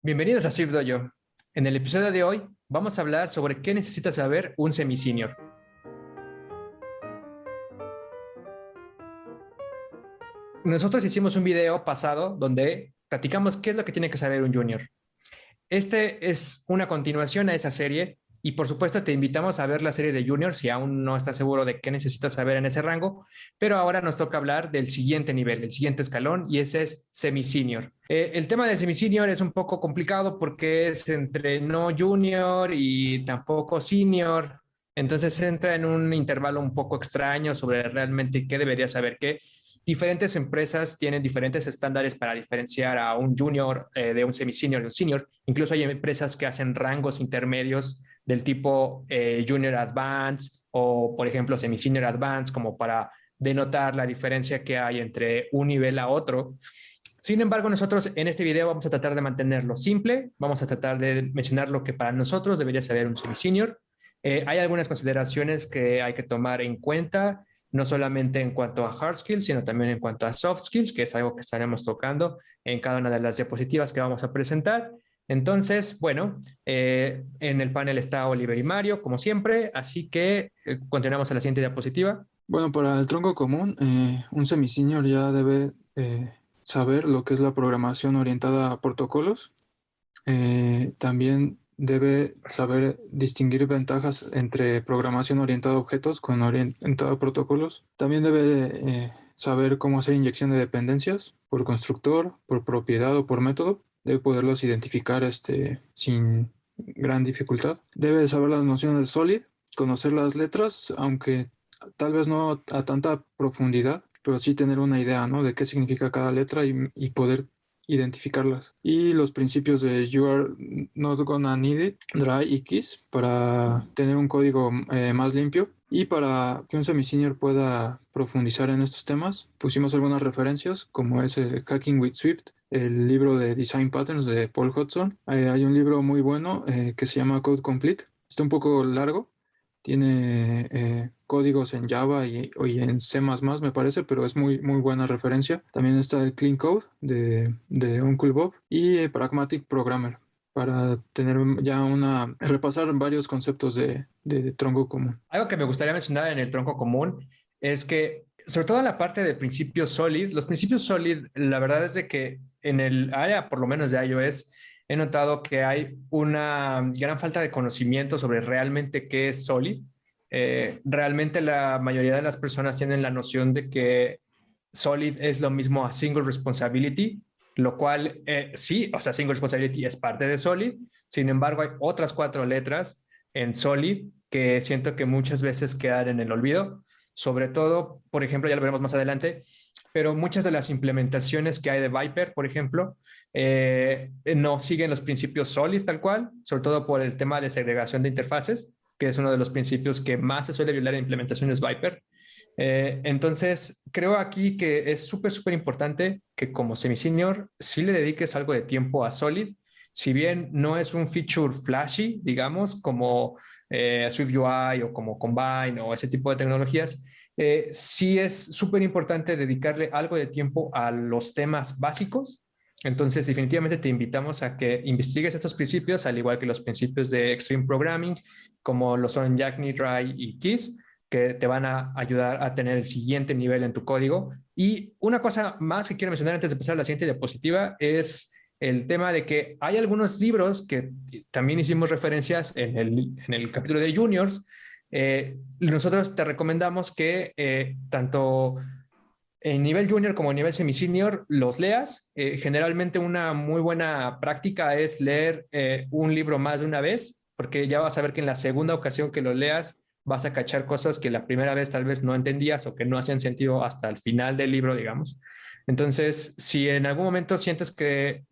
Bienvenidos a Swift Dojo. En el episodio de hoy vamos a hablar sobre qué necesita saber un semi-senior. Nosotros hicimos un video pasado donde platicamos qué es lo que tiene que saber un junior. Este es una continuación a esa serie y por supuesto te invitamos a ver la serie de Junior si aún no estás seguro de qué necesitas saber en ese rango, pero ahora nos toca hablar del siguiente nivel, el siguiente escalón, y ese es semi-senior. El tema del semi-senior es un poco complicado porque es entre no junior y tampoco senior, entonces entra en un intervalo un poco extraño sobre realmente qué debería saber qué. Diferentes empresas tienen diferentes estándares para diferenciar a un junior de un semi-senior y un senior. Incluso hay empresas que hacen rangos intermedios del tipo junior advance o, por ejemplo, semi-senior advance, como para denotar la diferencia que hay entre un nivel a otro. Sin embargo, nosotros en este video vamos a tratar de mantenerlo simple, vamos a tratar de mencionar lo que para nosotros debería saber un semi-senior. Hay algunas consideraciones que hay que tomar en cuenta, no solamente en cuanto a hard skills, sino también en cuanto a soft skills, que es algo que estaremos tocando en cada una de las diapositivas que vamos a presentar. Entonces, bueno, en el panel está Oliver y Mario, como siempre, así que continuamos a la siguiente diapositiva. Bueno, para el tronco común, un semi-senior ya debe saber lo que es la programación orientada a protocolos. También debe saber distinguir ventajas entre programación orientada a objetos con orientada a protocolos. También debe saber cómo hacer inyección de dependencias por constructor, por propiedad o por método. Debe poderlos identificar sin gran dificultad. Debe saber las nociones de SOLID, conocer las letras, aunque tal vez no a tanta profundidad, pero sí tener una idea, ¿no?, de qué significa cada letra y poder identificarlas. Y los principios de You are not gonna need it, Dry y Kiss para tener un código más limpio. Y para que un semi-senior pueda profundizar en estos temas, pusimos algunas referencias, como es el Hacking with Swift, el libro de Design Patterns de Paul Hudson. Hay un libro muy bueno que se llama Code Complete. Está un poco largo, tiene códigos en Java y en C++, me parece, pero es muy, muy buena referencia. También está el Clean Code de Uncle Bob y Pragmatic Programmer para tener ya repasar varios conceptos de tronco común. Algo que me gustaría mencionar en el tronco común es que, sobre todo en la parte de principios SOLID, los principios SOLID, la verdad es de que en el área, por lo menos de iOS, he notado que hay una gran falta de conocimiento sobre realmente qué es SOLID. Realmente la mayoría de las personas tienen la noción de que SOLID es lo mismo a Single Responsibility, lo cual sí, o sea, Single Responsibility es parte de SOLID. Sin embargo, hay otras 4 letras en Solid que siento que muchas veces quedan en el olvido, sobre todo, por ejemplo, ya lo veremos más adelante, pero muchas de las implementaciones que hay de Viper, por ejemplo, no siguen los principios Solid tal cual, sobre todo por el tema de segregación de interfaces, que es uno de los principios que más se suele violar en implementaciones Viper. Entonces, creo aquí que es súper, súper importante que como semi-senior sí le dediques algo de tiempo a Solid. Si bien no es un feature flashy, digamos, como Swift UI o como Combine o ese tipo de tecnologías, sí es súper importante dedicarle algo de tiempo a los temas básicos. Entonces, definitivamente te invitamos a que investigues estos principios, al igual que los principios de Extreme Programming, como lo son Jackney, Dry y Kiss, que te van a ayudar a tener el siguiente nivel en tu código. Y una cosa más que quiero mencionar antes de pasar a la siguiente diapositiva es el tema de que hay algunos libros que también hicimos referencias en el capítulo de juniors. Nosotros te recomendamos que tanto en nivel junior como en nivel semi-senior los leas. Generalmente una muy buena práctica es leer un libro más de una vez, porque ya vas a ver que en la segunda ocasión que lo leas vas a cachar cosas que la primera vez tal vez no entendías o que no hacían sentido hasta el final del libro, digamos. Entonces, si en algún momento sientes que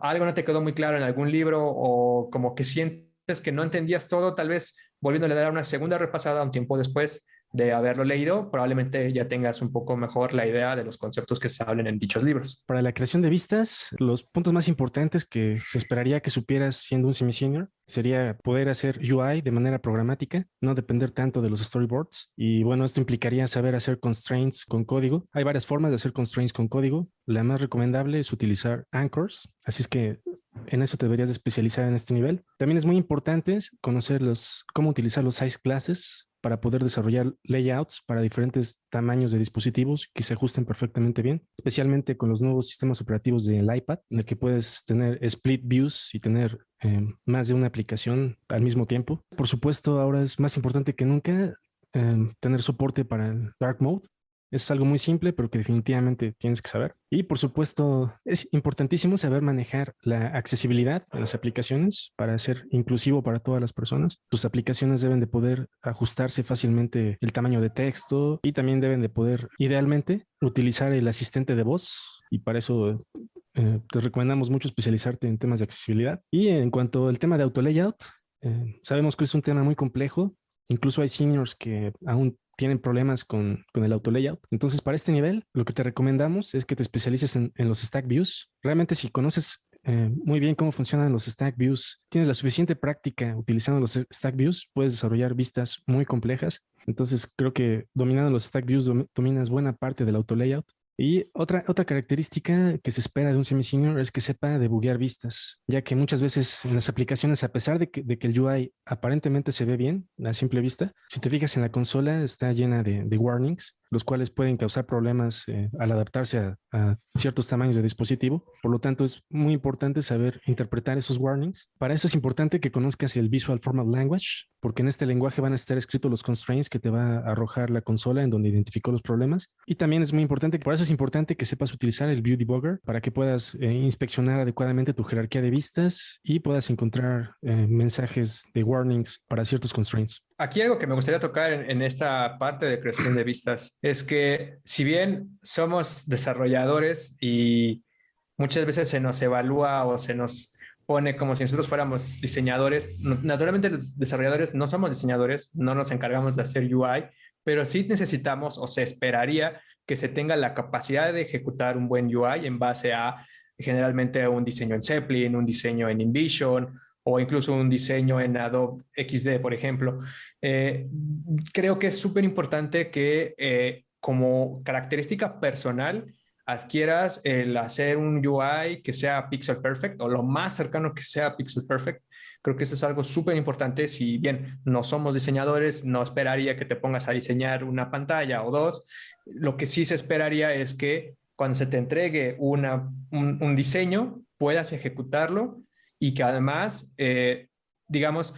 algo no te quedó muy claro en algún libro o como que sientes que no entendías todo, tal vez volviéndole a dar una segunda repasada un tiempo después de haberlo leído, probablemente ya tengas un poco mejor la idea de los conceptos que se hablan en dichos libros. Para la creación de vistas, los puntos más importantes que se esperaría que supieras siendo un semi-senior sería poder hacer UI de manera programática, no depender tanto de los storyboards. Y bueno, esto implicaría saber hacer constraints con código. Hay varias formas de hacer constraints con código. La más recomendable es utilizar anchors, así es que en eso te deberías de especializar en este nivel. También es muy importante conocer cómo utilizar los size classes para poder desarrollar layouts para diferentes tamaños de dispositivos que se ajusten perfectamente bien, especialmente con los nuevos sistemas operativos del iPad, en el que puedes tener split views y tener más de una aplicación al mismo tiempo. Por supuesto, ahora es más importante que nunca tener soporte para el dark mode. Es algo muy simple, pero que definitivamente tienes que saber. Y por supuesto, es importantísimo saber manejar la accesibilidad de las aplicaciones para ser inclusivo para todas las personas. Tus aplicaciones deben de poder ajustarse fácilmente el tamaño de texto y también deben de poder, idealmente, utilizar el asistente de voz. Y para eso te recomendamos mucho especializarte en temas de accesibilidad. Y en cuanto al tema de auto layout, sabemos que es un tema muy complejo. Incluso hay seniors que aún tienen problemas con el auto layout. Entonces, para este nivel, lo que te recomendamos es que te especialices en los stack views. Realmente, si conoces muy bien cómo funcionan los stack views, tienes la suficiente práctica utilizando los stack views, puedes desarrollar vistas muy complejas. Entonces, creo que dominando los stack views dominas buena parte del auto layout. Y otra característica que se espera de un semi-senior es que sepa debuguear vistas, ya que muchas veces en las aplicaciones, a pesar de que el UI aparentemente se ve bien a simple vista, si te fijas en la consola está llena de warnings, los cuales pueden causar problemas al adaptarse a ciertos tamaños de dispositivo. Por lo tanto, es muy importante saber interpretar esos warnings. Para eso es importante que conozcas el Visual Format Language, porque en este lenguaje van a estar escritos los constraints que te va a arrojar la consola en donde identificó los problemas. Y también es muy importante, por eso es importante que sepas utilizar el View Debugger para que puedas inspeccionar adecuadamente tu jerarquía de vistas y puedas encontrar mensajes de warnings para ciertos constraints. Aquí algo que me gustaría tocar en esta parte de creación de vistas es que si bien somos desarrolladores y muchas veces se nos evalúa o se nos pone como si nosotros fuéramos diseñadores, naturalmente los desarrolladores no somos diseñadores, no nos encargamos de hacer UI, pero sí necesitamos o se esperaría que se tenga la capacidad de ejecutar un buen UI en base a generalmente un diseño en Zeppelin, un diseño en InVision o incluso un diseño en Adobe XD, por ejemplo. Eh, Creo que es súper importante que como característica personal adquieras el hacer un UI que sea pixel perfect o lo más cercano que sea pixel perfect. Creo que eso es algo súper importante. Si bien no somos diseñadores, no esperaría que te pongas a diseñar una pantalla o dos. Lo que sí se esperaría es que cuando se te entregue un diseño, puedas ejecutarlo y que además, digamos,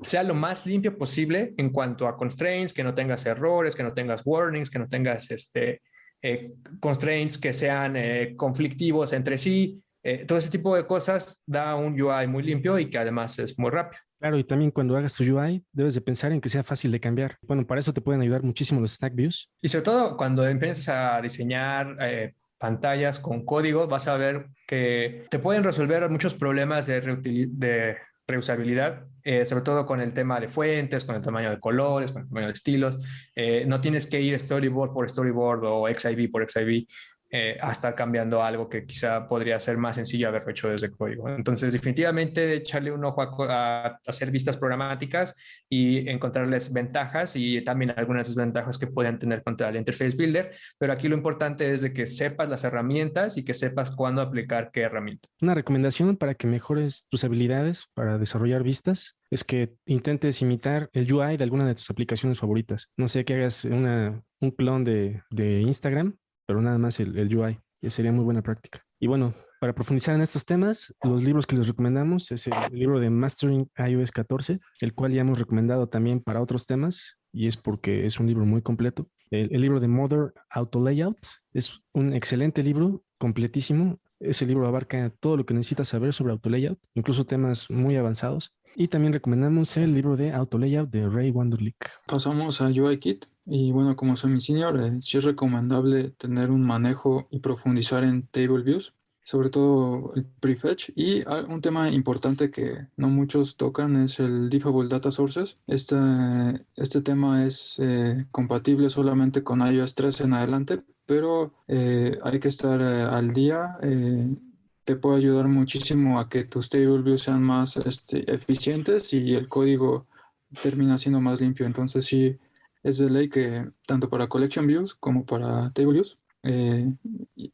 sea lo más limpio posible en cuanto a constraints, que no tengas errores, que no tengas warnings, que no tengas constraints que sean conflictivos entre sí. Todo ese tipo de cosas da un UI muy limpio y que además es muy rápido. Claro, y también cuando hagas tu UI, debes de pensar en que sea fácil de cambiar. Bueno, para eso te pueden ayudar muchísimo los stack views. Y sobre todo cuando empieces a diseñar pantallas con código, vas a ver que te pueden resolver muchos problemas de reusabilidad, sobre todo con el tema de fuentes, con el tamaño de colores, con el tamaño de estilos. No tienes que ir storyboard por storyboard o XIB por XIB a estar cambiando algo que quizá podría ser más sencillo haberlo hecho desde código. Entonces, definitivamente echarle un ojo a hacer vistas programáticas y encontrarles ventajas y también algunas desventajas que pueden tener contra el Interface Builder, pero aquí lo importante es de que sepas las herramientas y que sepas cuándo aplicar qué herramienta. Una recomendación para que mejores tus habilidades para desarrollar vistas es que intentes imitar el UI de alguna de tus aplicaciones favoritas. No sé, que hagas un clon de Instagram, pero nada más el UI. Ya sería muy buena práctica. Y bueno, para profundizar en estos temas, los libros que les recomendamos es el libro de Mastering iOS 14, el cual ya hemos recomendado también para otros temas, y es porque es un libro muy completo. El libro de Modern Auto Layout es un excelente libro, completísimo. Ese libro abarca todo lo que necesitas saber sobre auto layout, incluso temas muy avanzados. Y también recomendamos el libro de auto layout de Ray Wenderlich. Pasamos a UIKit. Y bueno, como semi-senior, sí es recomendable tener un manejo y profundizar en Table Views. sobre todo el prefetch. Y un tema importante que no muchos tocan es el Diffable Data Sources. Este tema es compatible solamente con iOS 3 en adelante, pero hay que estar al día. Te puede ayudar muchísimo a que tus table views sean más eficientes y el código termina siendo más limpio. Entonces sí, es de ley que tanto para collection views como para table views,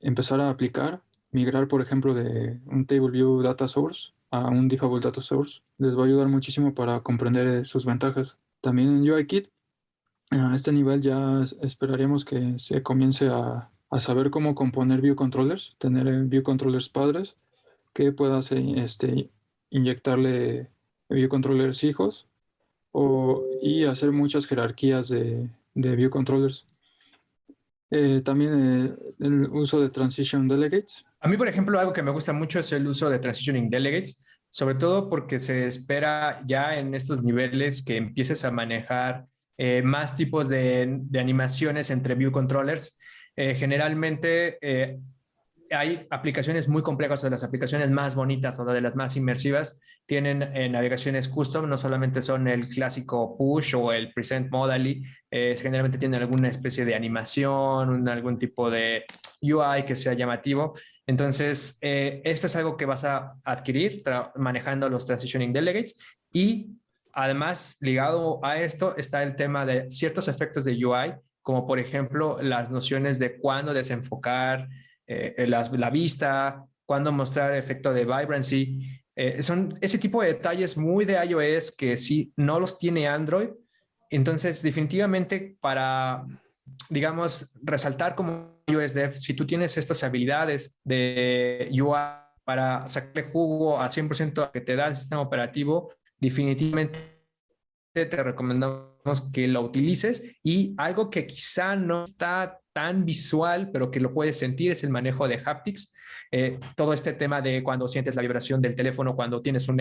empezar a aplicar, migrar, por ejemplo, de un table view data source a un diffable data source, les va a ayudar muchísimo para comprender sus ventajas. También en UIKit, a este nivel ya esperaríamos que se comience a saber cómo componer view controllers, tener view controllers padres que puedas inyectarle view controllers hijos y hacer muchas jerarquías de view controllers. También el uso de transition delegates. A mí, por ejemplo, algo que me gusta mucho es el uso de transitioning delegates, sobre todo porque se espera ya en estos niveles que empieces a manejar más tipos de animaciones entre view controllers. Generalmente hay aplicaciones muy complejas, o las aplicaciones más bonitas o de las más inmersivas tienen navegaciones custom, no solamente son el clásico push o el present modally, generalmente tienen alguna especie de animación, algún tipo de UI que sea llamativo. Entonces, esto es algo que vas a adquirir manejando los transitioning delegates y además ligado a esto está el tema de ciertos efectos de UI, como por ejemplo las nociones de cuándo desenfocar, la vista, cuándo mostrar efecto de vibrancy. Son ese tipo de detalles muy de iOS que sí no los tiene Android. Entonces, definitivamente para, digamos, resaltar como iOS Dev, si tú tienes estas habilidades de UI para sacarle jugo a 100% que te da el sistema operativo, definitivamente te recomendamos que lo utilices. Y algo que quizá no está tan visual, pero que lo puedes sentir, es el manejo de haptics. Todo este tema de cuando sientes la vibración del teléfono, cuando tienes un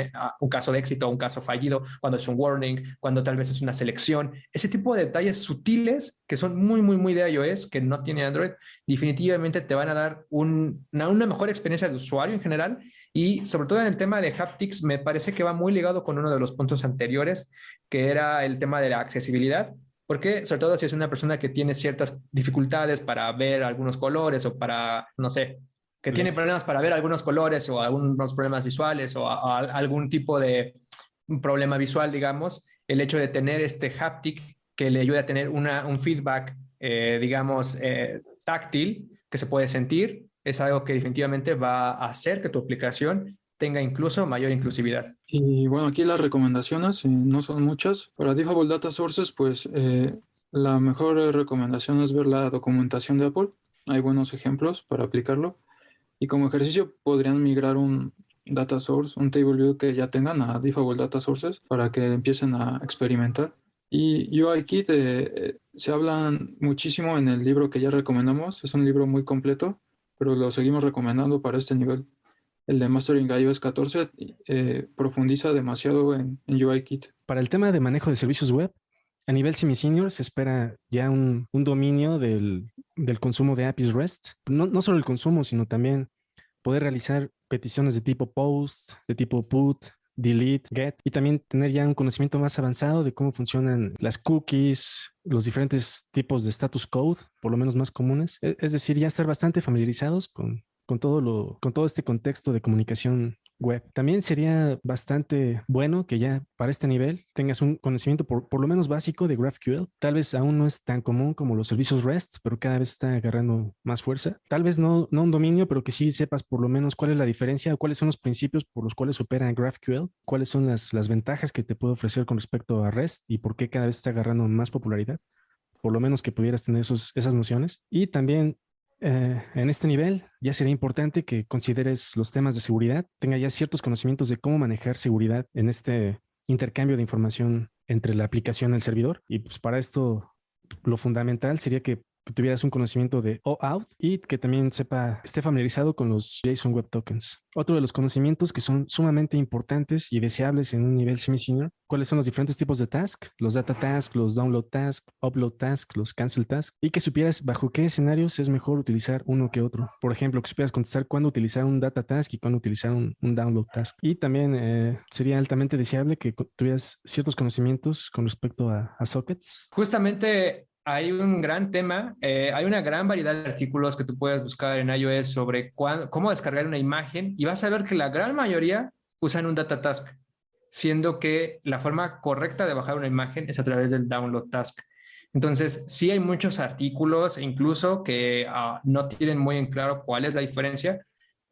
caso de éxito o un caso fallido, cuando es un warning, cuando tal vez es una selección, ese tipo de detalles sutiles que son muy, muy, muy de iOS, que no tiene Android, definitivamente te van a dar una mejor experiencia de usuario en general. Y sobre todo en el tema de haptics, me parece que va muy ligado con uno de los puntos anteriores, que era el tema de la accesibilidad, porque sobre todo si es una persona que tiene ciertas dificultades para ver algunos colores o para, no sé, que tiene problemas para ver algunos colores o algunos problemas visuales o algún tipo de problema visual, digamos, el hecho de tener este haptic que le ayuda a tener un feedback, digamos, táctil que se puede sentir, es algo que definitivamente va a hacer que tu aplicación tenga incluso mayor inclusividad. Y bueno, aquí las recomendaciones no son muchas. Para Diffable Data Sources, pues la mejor recomendación es ver la documentación de Apple. Hay buenos ejemplos para aplicarlo. Y como ejercicio podrían migrar un data source, un table view que ya tengan a Diffable Data Sources para que empiecen a experimentar. Y UIKit se hablan muchísimo en el libro que ya recomendamos. Es un libro muy completo, pero lo seguimos recomendando para este nivel. El de Mastering iOS 14 profundiza demasiado en UIKit. Para el tema de manejo de servicios web, a nivel semi-senior se espera ya un dominio del consumo de APIs REST. No solo el consumo, sino también poder realizar peticiones de tipo post, de tipo put, delete, get, y también tener ya un conocimiento más avanzado de cómo funcionan las cookies, los diferentes tipos de status code, por lo menos más comunes. Es decir, ya estar bastante familiarizados con todo este contexto de comunicación web. También sería bastante bueno que ya para este nivel tengas un conocimiento por lo menos básico de GraphQL. Tal vez aún no es tan común como los servicios REST, pero cada vez está agarrando más fuerza. Tal vez no un dominio, pero que sí sepas por lo menos cuál es la diferencia o cuáles son los principios por los cuales opera GraphQL, cuáles son las ventajas que te puede ofrecer con respecto a REST y por qué cada vez está agarrando más popularidad. Por lo menos que pudieras tener esas nociones. Y también en este nivel ya sería importante que consideres los temas de seguridad, tenga ya ciertos conocimientos de cómo manejar seguridad en este intercambio de información entre la aplicación y el servidor. Y pues para esto lo fundamental sería que que tuvieras un conocimiento de OAuth y que también esté familiarizado con los JSON Web Tokens. Otro de los conocimientos que son sumamente importantes y deseables en un nivel semi-senior, cuáles son los diferentes tipos de task, los data task, los download task, upload task, los cancel task, y que supieras bajo qué escenarios es mejor utilizar uno que otro. Por ejemplo, que supieras contestar cuándo utilizar un data task y cuándo utilizar un download task. Y también sería altamente deseable que tuvieras ciertos conocimientos con respecto a sockets. Justamente hay un gran tema, hay una gran variedad de artículos que tú puedes buscar en iOS sobre cómo descargar una imagen y vas a ver que la gran mayoría usan un data task, siendo que la forma correcta de bajar una imagen es a través del download task. Entonces, sí hay muchos artículos incluso que no tienen muy en claro cuál es la diferencia.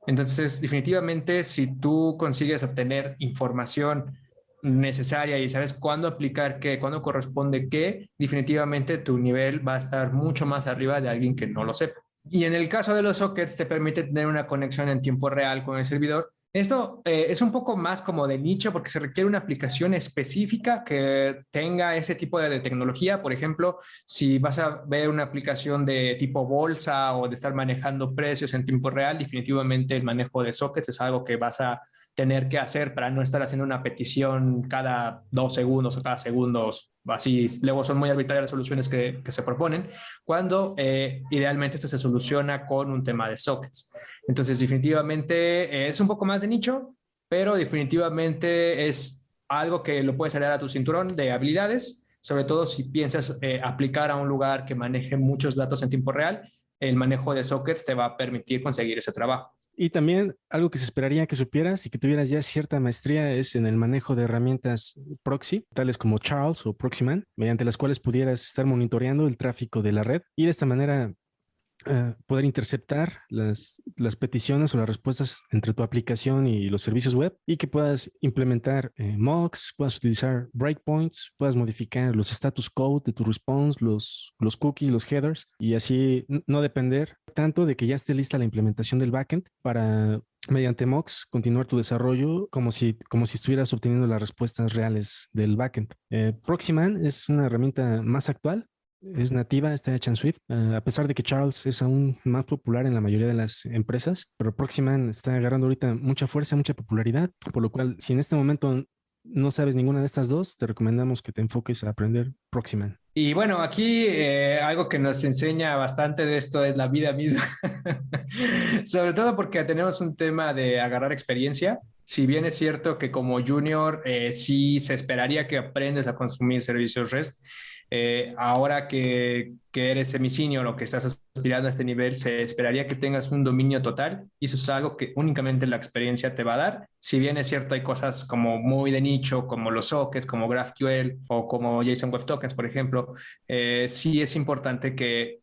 Entonces, definitivamente, si tú consigues obtener información necesaria y sabes cuándo aplicar qué, cuándo corresponde qué, definitivamente tu nivel va a estar mucho más arriba de alguien que no lo sepa. Y en el caso de los sockets, te permite tener una conexión en tiempo real con el servidor. Esto es un poco más como de nicho porque se requiere una aplicación específica que tenga ese tipo de tecnología. Por ejemplo, si vas a ver una aplicación de tipo bolsa o de estar manejando precios en tiempo real, definitivamente el manejo de sockets es algo que vas a tener que hacer para no estar haciendo una petición cada 2 segundos o cada segundos. Así, luego son muy arbitrarias las soluciones que se proponen, cuando idealmente esto se soluciona con un tema de sockets. Entonces, definitivamente es un poco más de nicho, pero definitivamente es algo que lo puedes agregar a tu cinturón de habilidades, sobre todo si piensas aplicar a un lugar que maneje muchos datos en tiempo real. El manejo de sockets te va a permitir conseguir ese trabajo. Y también algo que se esperaría que supieras y que tuvieras ya cierta maestría es en el manejo de herramientas proxy, tales como Charles o Proxyman, mediante las cuales pudieras estar monitoreando el tráfico de la red y de esta manera poder interceptar las peticiones o las respuestas entre tu aplicación y los servicios web y que puedas implementar mocks, puedas utilizar breakpoints, puedas modificar los status code de tu response, los cookies, los headers y así no depender tanto de que ya esté lista la implementación del backend para mediante mocks continuar tu desarrollo como si estuvieras obteniendo las respuestas reales del backend. Proxyman es una herramienta más actual. Es nativa, está hecha en Swift, a pesar de que Charles es aún más popular en la mayoría de las empresas, pero Proxyman está agarrando ahorita mucha fuerza, mucha popularidad, por lo cual si en este momento no sabes ninguna de estas dos, te recomendamos que te enfoques a aprender Proxyman. Y bueno, aquí algo que nos enseña bastante de esto es la vida misma, sobre todo porque tenemos un tema de agarrar experiencia. Si bien es cierto que como junior sí se esperaría que aprendes a consumir servicios REST, ahora que eres semi-senior o que estás aspirando a este nivel, se esperaría que tengas un dominio total y eso es algo que únicamente la experiencia te va a dar. Si bien es cierto, hay cosas como muy de nicho, como los sockets, como GraphQL o como JSON Web Tokens, por ejemplo, sí es importante que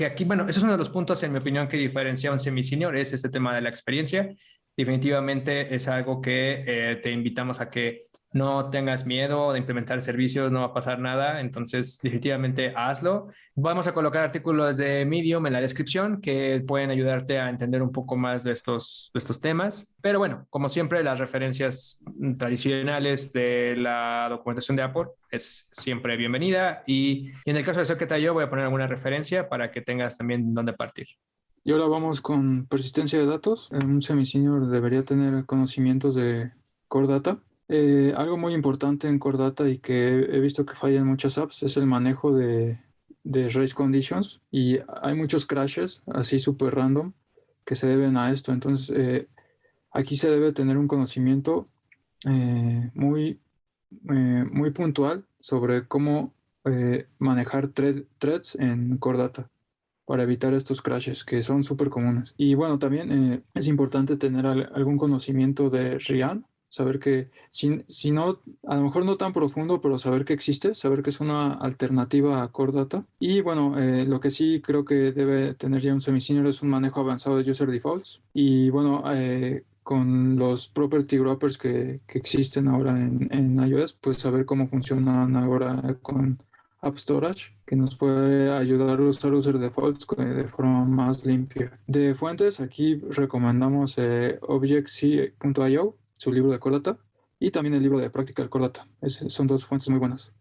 aquí, bueno, eso es uno de los puntos, en mi opinión, que diferencia a un semi-senior, es este tema de la experiencia. Definitivamente es algo que te invitamos a que no tengas miedo de implementar servicios, no va a pasar nada, entonces definitivamente hazlo. Vamos a colocar artículos de Medium en la descripción que pueden ayudarte a entender un poco más de estos temas, pero bueno, como siempre, las referencias tradicionales de la documentación de Apple es siempre bienvenida y en el caso de Socket.io voy a poner alguna referencia para que tengas también dónde partir. Y ahora vamos con persistencia de datos. Un semi-senior debería tener conocimientos de Core Data. Algo muy importante en Core Data y que he visto que falla en muchas apps es el manejo de race conditions y hay muchos crashes así súper random que se deben a esto. Entonces, aquí se debe tener un conocimiento muy, muy puntual sobre cómo manejar threads en Core Data para evitar estos crashes que son súper comunes. Y bueno, también es importante tener algún conocimiento de Realm, saber que, si no, a lo mejor no tan profundo, pero saber que existe, saber que es una alternativa a Core Data. Y bueno, lo que sí creo que debe tener ya un semi-senior es un manejo avanzado de user defaults. Y bueno, con los property wrappers que existen ahora en iOS, pues saber cómo funcionan ahora con App Storage, que nos puede ayudar a usar user defaults de forma más limpia. De fuentes, aquí recomendamos Objectc.io, su libro de Core Data, y también el libro de Practical Core Data. Son dos fuentes muy buenas.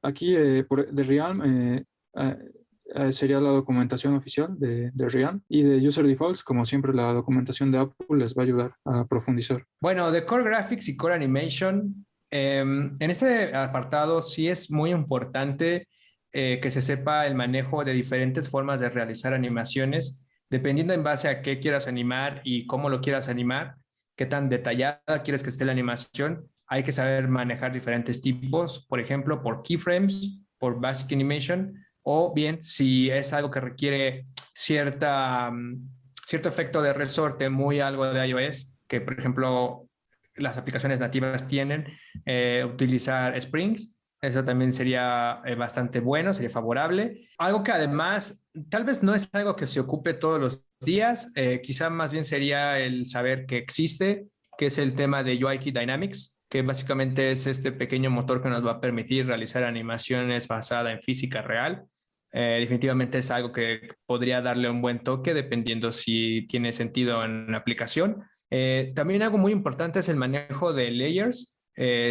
Aquí, de Realm, sería la documentación oficial de Rian, y de User Defaults, como siempre, la documentación de Apple les va a ayudar a profundizar. Bueno, de Core Graphics y Core Animation, en ese apartado sí es muy importante que se sepa el manejo de diferentes formas de realizar animaciones, dependiendo en base a qué quieras animar y cómo lo quieras animar, qué tan detallada quieres que esté la animación. Hay que saber manejar diferentes tipos, por ejemplo, por keyframes, por Basic Animation, o bien si es algo que requiere cierto efecto de resorte, muy algo de iOS, que por ejemplo las aplicaciones nativas tienen, utilizar Springs. Eso también sería bastante bueno, sería favorable. Algo que además tal vez no es algo que se ocupe todos los días, quizá más bien sería el saber que existe, que es el tema de UIKit Dynamics, que básicamente es este pequeño motor que nos va a permitir realizar animaciones basadas en física real. Definitivamente es algo que podría darle un buen toque dependiendo si tiene sentido en la aplicación. También algo muy importante es el manejo de layers.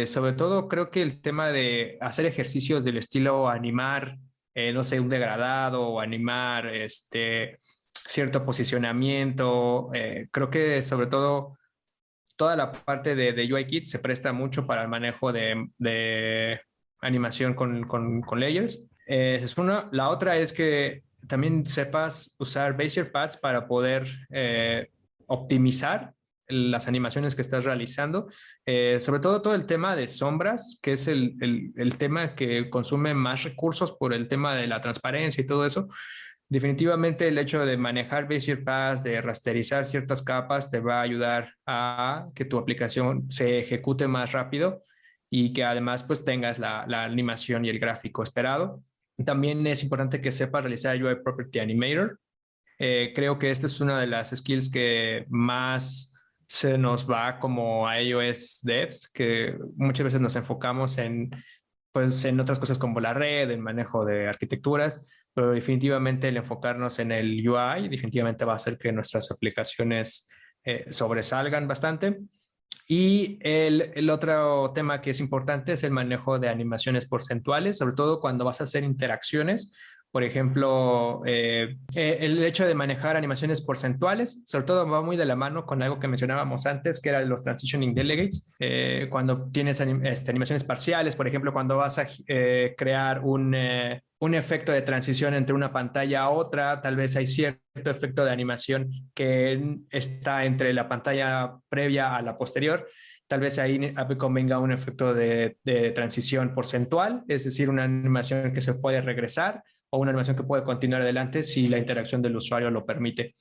Sobre todo creo que el tema de hacer ejercicios del estilo animar, no sé, un degradado o animar cierto posicionamiento. Creo que sobre todo toda la parte de UIKit se presta mucho para el manejo de animación con layers. Esa es una. La otra es que también sepas usar Bezier Paths para poder optimizar las animaciones que estás realizando. Sobre todo el tema de sombras, que es el tema que consume más recursos por el tema de la transparencia y todo eso. Definitivamente el hecho de manejar Bezier Paths, de rasterizar ciertas capas, te va a ayudar a que tu aplicación se ejecute más rápido y que además pues tengas la animación y el gráfico esperado. También es importante que sepas realizar UI Property Animator. Creo que esta es una de las skills que más se nos va como a iOS devs, que muchas veces nos enfocamos pues, en otras cosas como la red, el manejo de arquitecturas, pero definitivamente el enfocarnos en el UI definitivamente va a hacer que nuestras aplicaciones sobresalgan bastante. Y el otro tema que es importante es el manejo de animaciones porcentuales, sobre todo cuando vas a hacer interacciones. Por ejemplo, el hecho de manejar animaciones porcentuales, sobre todo va muy de la mano con algo que mencionábamos antes, que era los transitioning delegates. Cuando tienes animaciones parciales, por ejemplo, cuando vas a crear un efecto de transición entre una pantalla a otra, tal vez hay cierto efecto de animación que está entre la pantalla previa a la posterior. Tal vez ahí convenga un efecto de transición porcentual, es decir, una animación que se puede regresar o una animación que puede continuar adelante si la interacción del usuario lo permite.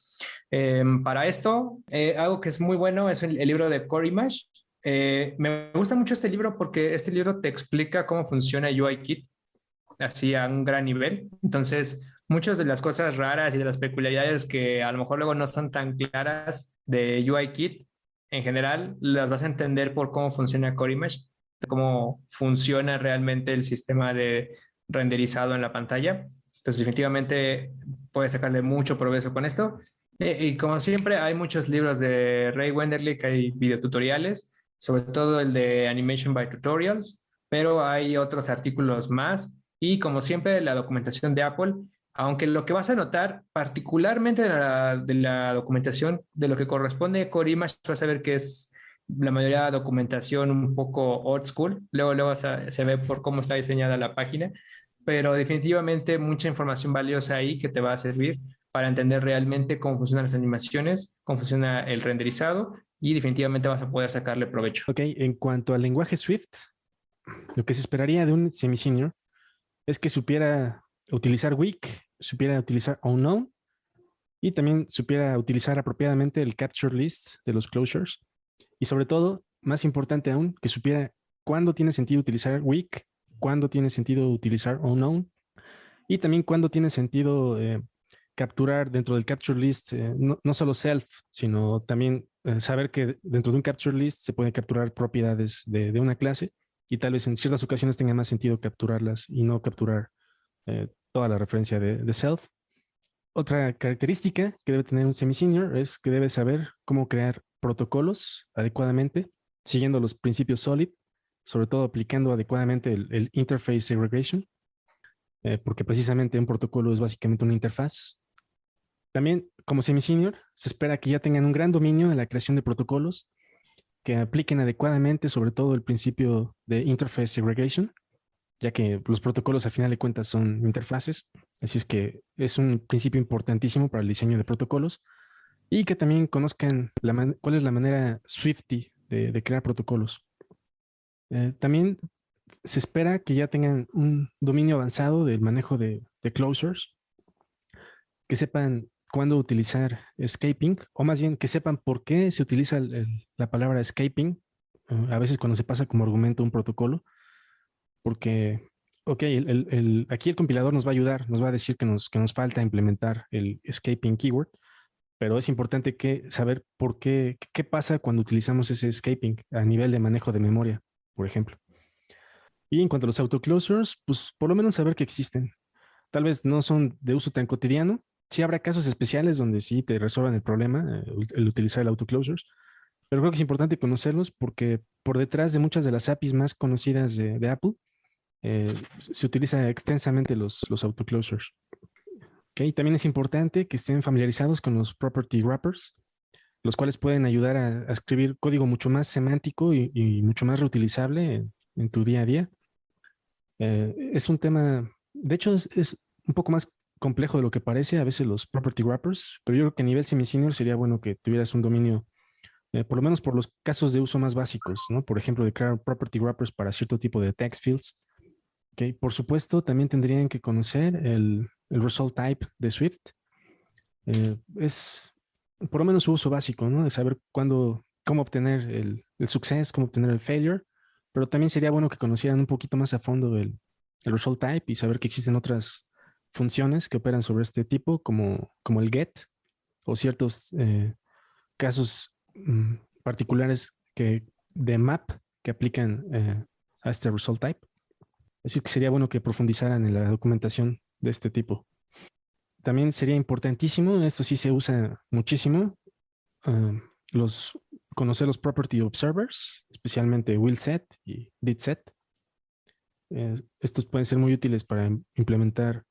Para esto, algo que es muy bueno es el libro de Core Image. Me gusta mucho este libro porque este libro te explica cómo funciona UIKit así a un gran nivel. Entonces, muchas de las cosas raras y de las peculiaridades que a lo mejor luego no son tan claras de UIKit, en general, las vas a entender por cómo funciona Core Image, cómo funciona realmente el sistema de renderizado en la pantalla. Entonces, definitivamente puedes sacarle mucho provecho con esto. Y como siempre, hay muchos libros de Ray Wenderlich, hay videotutoriales, sobre todo el de Animation by Tutorials, pero hay otros artículos más y como siempre, la documentación de Apple, aunque lo que vas a notar particularmente de la documentación de lo que corresponde a Core Image, vas a ver que es la mayoría de documentación un poco old school. Luego se ve por cómo está diseñada la página, pero definitivamente mucha información valiosa ahí que te va a servir para entender realmente cómo funcionan las animaciones, cómo funciona el renderizado y definitivamente vas a poder sacarle provecho. Ok, en cuanto al lenguaje Swift, lo que se esperaría de un semi-senior es que supiera utilizar Weak, supiera utilizar Unknown y también supiera utilizar apropiadamente el capture list de los closures. Y sobre todo, más importante aún, que supiera cuándo tiene sentido utilizar Weak, cuándo tiene sentido utilizar Unknown y también cuándo tiene sentido capturar dentro del capture list no solo self, sino también saber que dentro de un capture list se pueden capturar propiedades de una clase y tal vez en ciertas ocasiones tenga más sentido capturarlas y no capturar toda la referencia de self. Otra característica que debe tener un semi-senior es que debe saber cómo crear protocolos adecuadamente, siguiendo los principios SOLID, sobre todo aplicando adecuadamente el interface segregation. porque precisamente un protocolo es básicamente una interfaz. También, como semi-senior, se espera que ya tengan un gran dominio en la creación de protocolos que apliquen adecuadamente, sobre todo el principio de interface segregation, ya que los protocolos, al final de cuentas, son interfaces. Así es que es un principio importantísimo para el diseño de protocolos y que también conozcan cuál es la manera Swifty de crear protocolos. También se espera que ya tengan un dominio avanzado del manejo de closures, que sepan cuándo utilizar escaping, o más bien que sepan por qué se utiliza la palabra escaping, a veces cuando se pasa como argumento un protocolo, porque, ok, aquí el compilador nos va a ayudar, nos va a decir que nos falta implementar el escaping keyword, pero es importante saber por qué pasa cuando utilizamos ese escaping a nivel de manejo de memoria, por ejemplo. Y en cuanto a los autoclosures, pues por lo menos saber que existen. Tal vez no son de uso tan cotidiano. Sí habrá casos especiales donde sí te resuelvan el problema, el utilizar el autoclosures, pero creo que es importante conocerlos porque por detrás de muchas de las APIs más conocidas de Apple, se utiliza extensamente los autoclosures. Okay. También es importante que estén familiarizados con los property wrappers, los cuales pueden ayudar a escribir código mucho más semántico y mucho más reutilizable en tu día a día. Es un tema, de hecho, es un poco más complejo de lo que parece a veces los property wrappers, pero yo creo que a nivel semi-senior sería bueno que tuvieras un dominio, por lo menos por los casos de uso más básicos, ¿no? Por ejemplo, de crear property wrappers para cierto tipo de text fields. Okay. Por supuesto, también tendrían que conocer el result type de Swift. Es por lo menos su uso básico, ¿no? De saber cómo obtener el success, cómo obtener el failure, pero también sería bueno que conocieran un poquito más a fondo el result type y saber que existen otras funciones que operan sobre este tipo, como el get o ciertos casos particulares de map que aplican a este result type. Así que sería bueno que profundizaran en la documentación de este tipo. También sería importantísimo, esto sí se usa muchísimo, conocer los property observers, especialmente willset y didset. Estos pueden ser muy útiles para implementar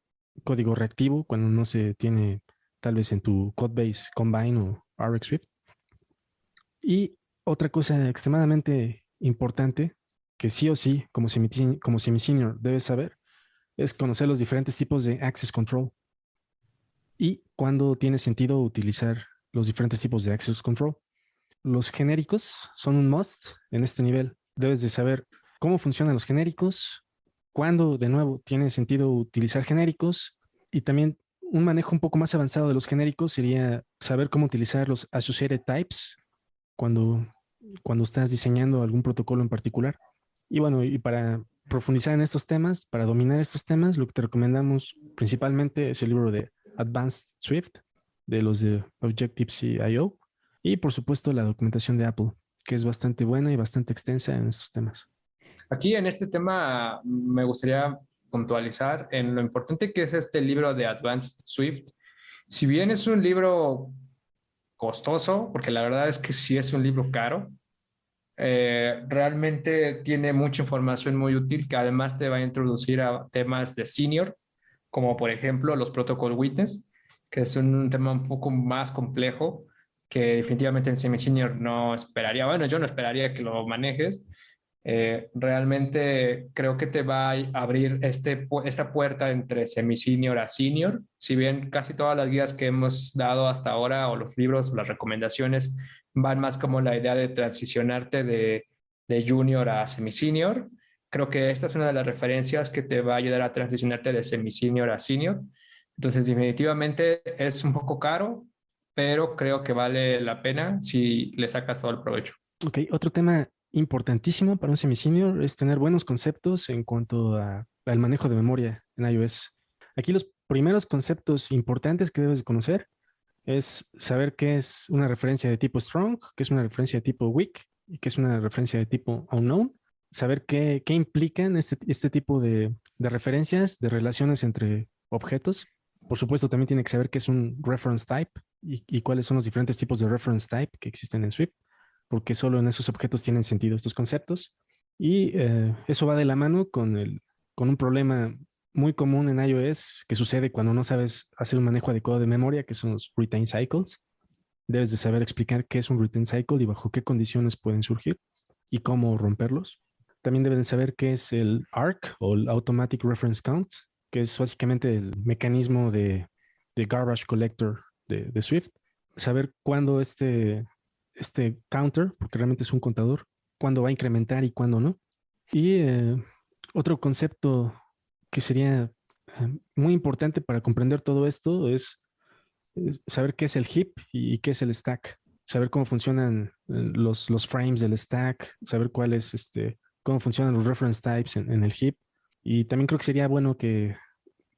código reactivo cuando no se tiene tal vez en tu codebase Combine o RxSwift. Y otra cosa extremadamente importante que sí o sí, como semi-senior debes saber, es conocer los diferentes tipos de access control y cuándo tiene sentido utilizar los diferentes tipos de access control. Los genéricos son un must en este nivel. Debes de saber cómo funcionan los genéricos, cuándo de nuevo tiene sentido utilizar genéricos y también un manejo un poco más avanzado de los genéricos sería saber cómo utilizar los associated types cuando estás diseñando algún protocolo en particular. Y bueno, y para profundizar en estos temas, para dominar estos temas, lo que te recomendamos principalmente es el libro de Advanced Swift, de los de Objective-C.io, y por supuesto la documentación de Apple, que es bastante buena y bastante extensa en estos temas. Aquí en este tema me gustaría puntualizar en lo importante que es este libro de Advanced Swift. Si bien es un libro costoso, porque la verdad es que sí es un libro caro, realmente tiene mucha información muy útil que además te va a introducir a temas de senior, como por ejemplo los protocol witness, que es un tema un poco más complejo que definitivamente en semi-senior no esperaría. Bueno, yo no esperaría que lo manejes. Realmente creo que te va a abrir esta puerta entre semi-senior a senior. Si bien casi todas las guías que hemos dado hasta ahora, o los libros, o las recomendaciones, van más como la idea de transicionarte de junior a semi-senior, creo que esta es una de las referencias que te va a ayudar a transicionarte de semi-senior a senior. Entonces, definitivamente es un poco caro, pero creo que vale la pena si le sacas todo el provecho. Ok, otro tema importantísimo para un semi-senior es tener buenos conceptos en cuanto al manejo de memoria en iOS. Aquí los primeros conceptos importantes que debes de conocer es saber qué es una referencia de tipo strong, qué es una referencia de tipo weak y qué es una referencia de tipo unknown. Saber qué implican este tipo de referencias, de relaciones entre objetos. Por supuesto, también tiene que saber qué es un reference type y cuáles son los diferentes tipos de reference type que existen en Swift, porque solo en esos objetos tienen sentido estos conceptos. Y eso va de la mano con un problema muy común en iOS que sucede cuando no sabes hacer un manejo adecuado de memoria, que son los retain cycles. Debes de saber explicar qué es un retain cycle y bajo qué condiciones pueden surgir y cómo romperlos. También deben de saber qué es el ARC o el Automatic Reference Count, que es básicamente el mecanismo de garbage collector de Swift. Saber cuándo este counter, porque realmente es un contador, cuándo va a incrementar y cuándo no. Y otro concepto que sería muy importante para comprender todo esto es saber qué es el heap y qué es el stack, saber cómo funcionan los frames del stack, saber cuál es cómo funcionan los reference types en el heap. Y también creo que sería bueno que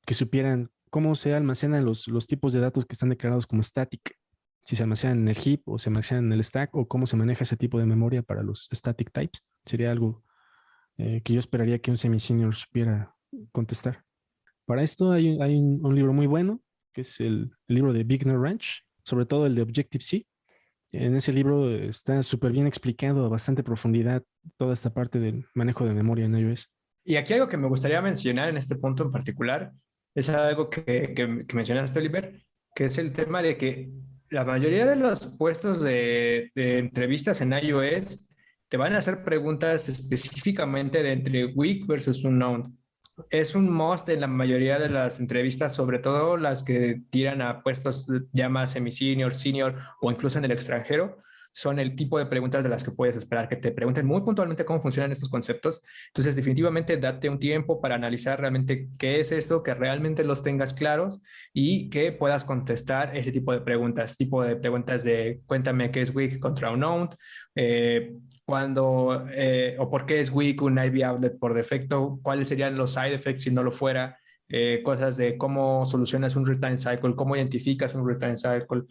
supieran cómo se almacenan los tipos de datos que están declarados como static, si se almacenan en el heap o se almacenan en el stack, o cómo se maneja ese tipo de memoria para los static types. Sería algo que yo esperaría que un semi-senior supiera contestar. Para esto hay un libro muy bueno, que es el libro de Beginner Ranch, sobre todo el de Objective-C. En ese libro está súper bien explicado a bastante profundidad toda esta parte del manejo de memoria en iOS. Y aquí algo que me gustaría mencionar en este punto en particular es algo que mencionaste, Oliver, que es el tema de que la mayoría de los puestos de entrevistas en iOS te van a hacer preguntas específicamente de entre weak versus unknown. Es un must en la mayoría de las entrevistas, sobre todo las que tiran a puestos ya más semi-senior, senior o incluso en el extranjero. Son el tipo de preguntas de las que puedes esperar que te pregunten muy puntualmente cómo funcionan estos conceptos. Entonces, definitivamente, date un tiempo para analizar realmente qué es esto, que realmente los tengas claros y que puedas contestar ese tipo de preguntas de cuéntame qué es weak contra unknown, cuándo o por qué es weak un IV outlet por defecto, cuáles serían los side effects si no lo fuera, cosas de cómo solucionas un return cycle, cómo identificas un return cycle,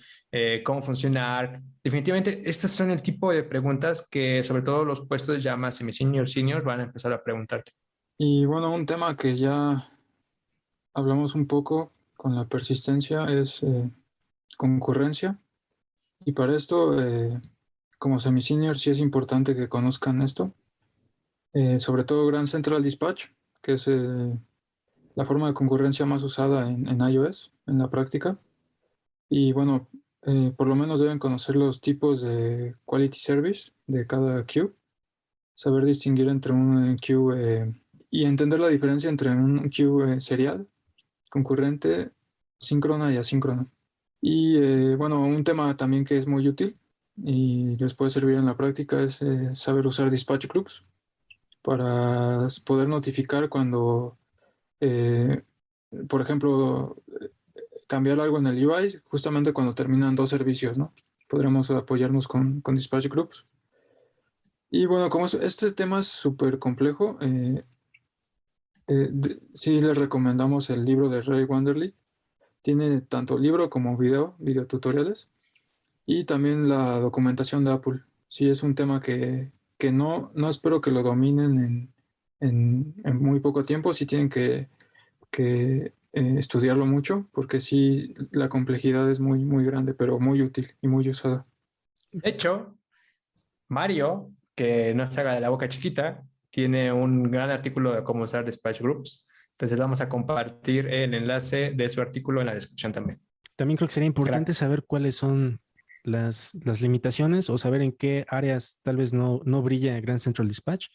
cómo funciona ARC. Definitivamente, estas son el tipo de preguntas que sobre todo los puestos ya más semi-senior, senior van a empezar a preguntarte. Y bueno, un tema que ya hablamos un poco con la persistencia es concurrencia. Y para esto, como semi-senior, sí es importante que conozcan esto. Sobre todo Grand Central Dispatch, que es la forma de concurrencia más usada en iOS en la práctica. Y bueno, por lo menos deben conocer los tipos de quality service de cada queue, saber distinguir entre un queue y entender la diferencia entre un queue serial, concurrente, síncrona y asíncrona. Y bueno, un tema también que es muy útil y les puede servir en la práctica es saber usar dispatch groups para poder notificar cuando, eh, por ejemplo, cambiar algo en el UI, justamente cuando terminan dos servicios, ¿no? Podremos apoyarnos con dispatch groups. Y bueno, como este tema es súper complejo, sí les recomendamos el libro de Ray Wanderley. Tiene tanto libro como video tutoriales, y también la documentación de Apple. Sí, es un tema que no espero que lo dominen en muy poco tiempo. Sí tienen que estudiarlo mucho, porque sí, la complejidad es muy, muy grande, pero muy útil y muy usada. De hecho, Mario, que no se haga de la boca chiquita, tiene un gran artículo de cómo usar Dispatch Groups. Entonces vamos a compartir el enlace de su artículo en la descripción también. También creo que sería importante Crack. saber cuáles son las limitaciones o saber en qué áreas tal vez no brilla Grand Central Dispatch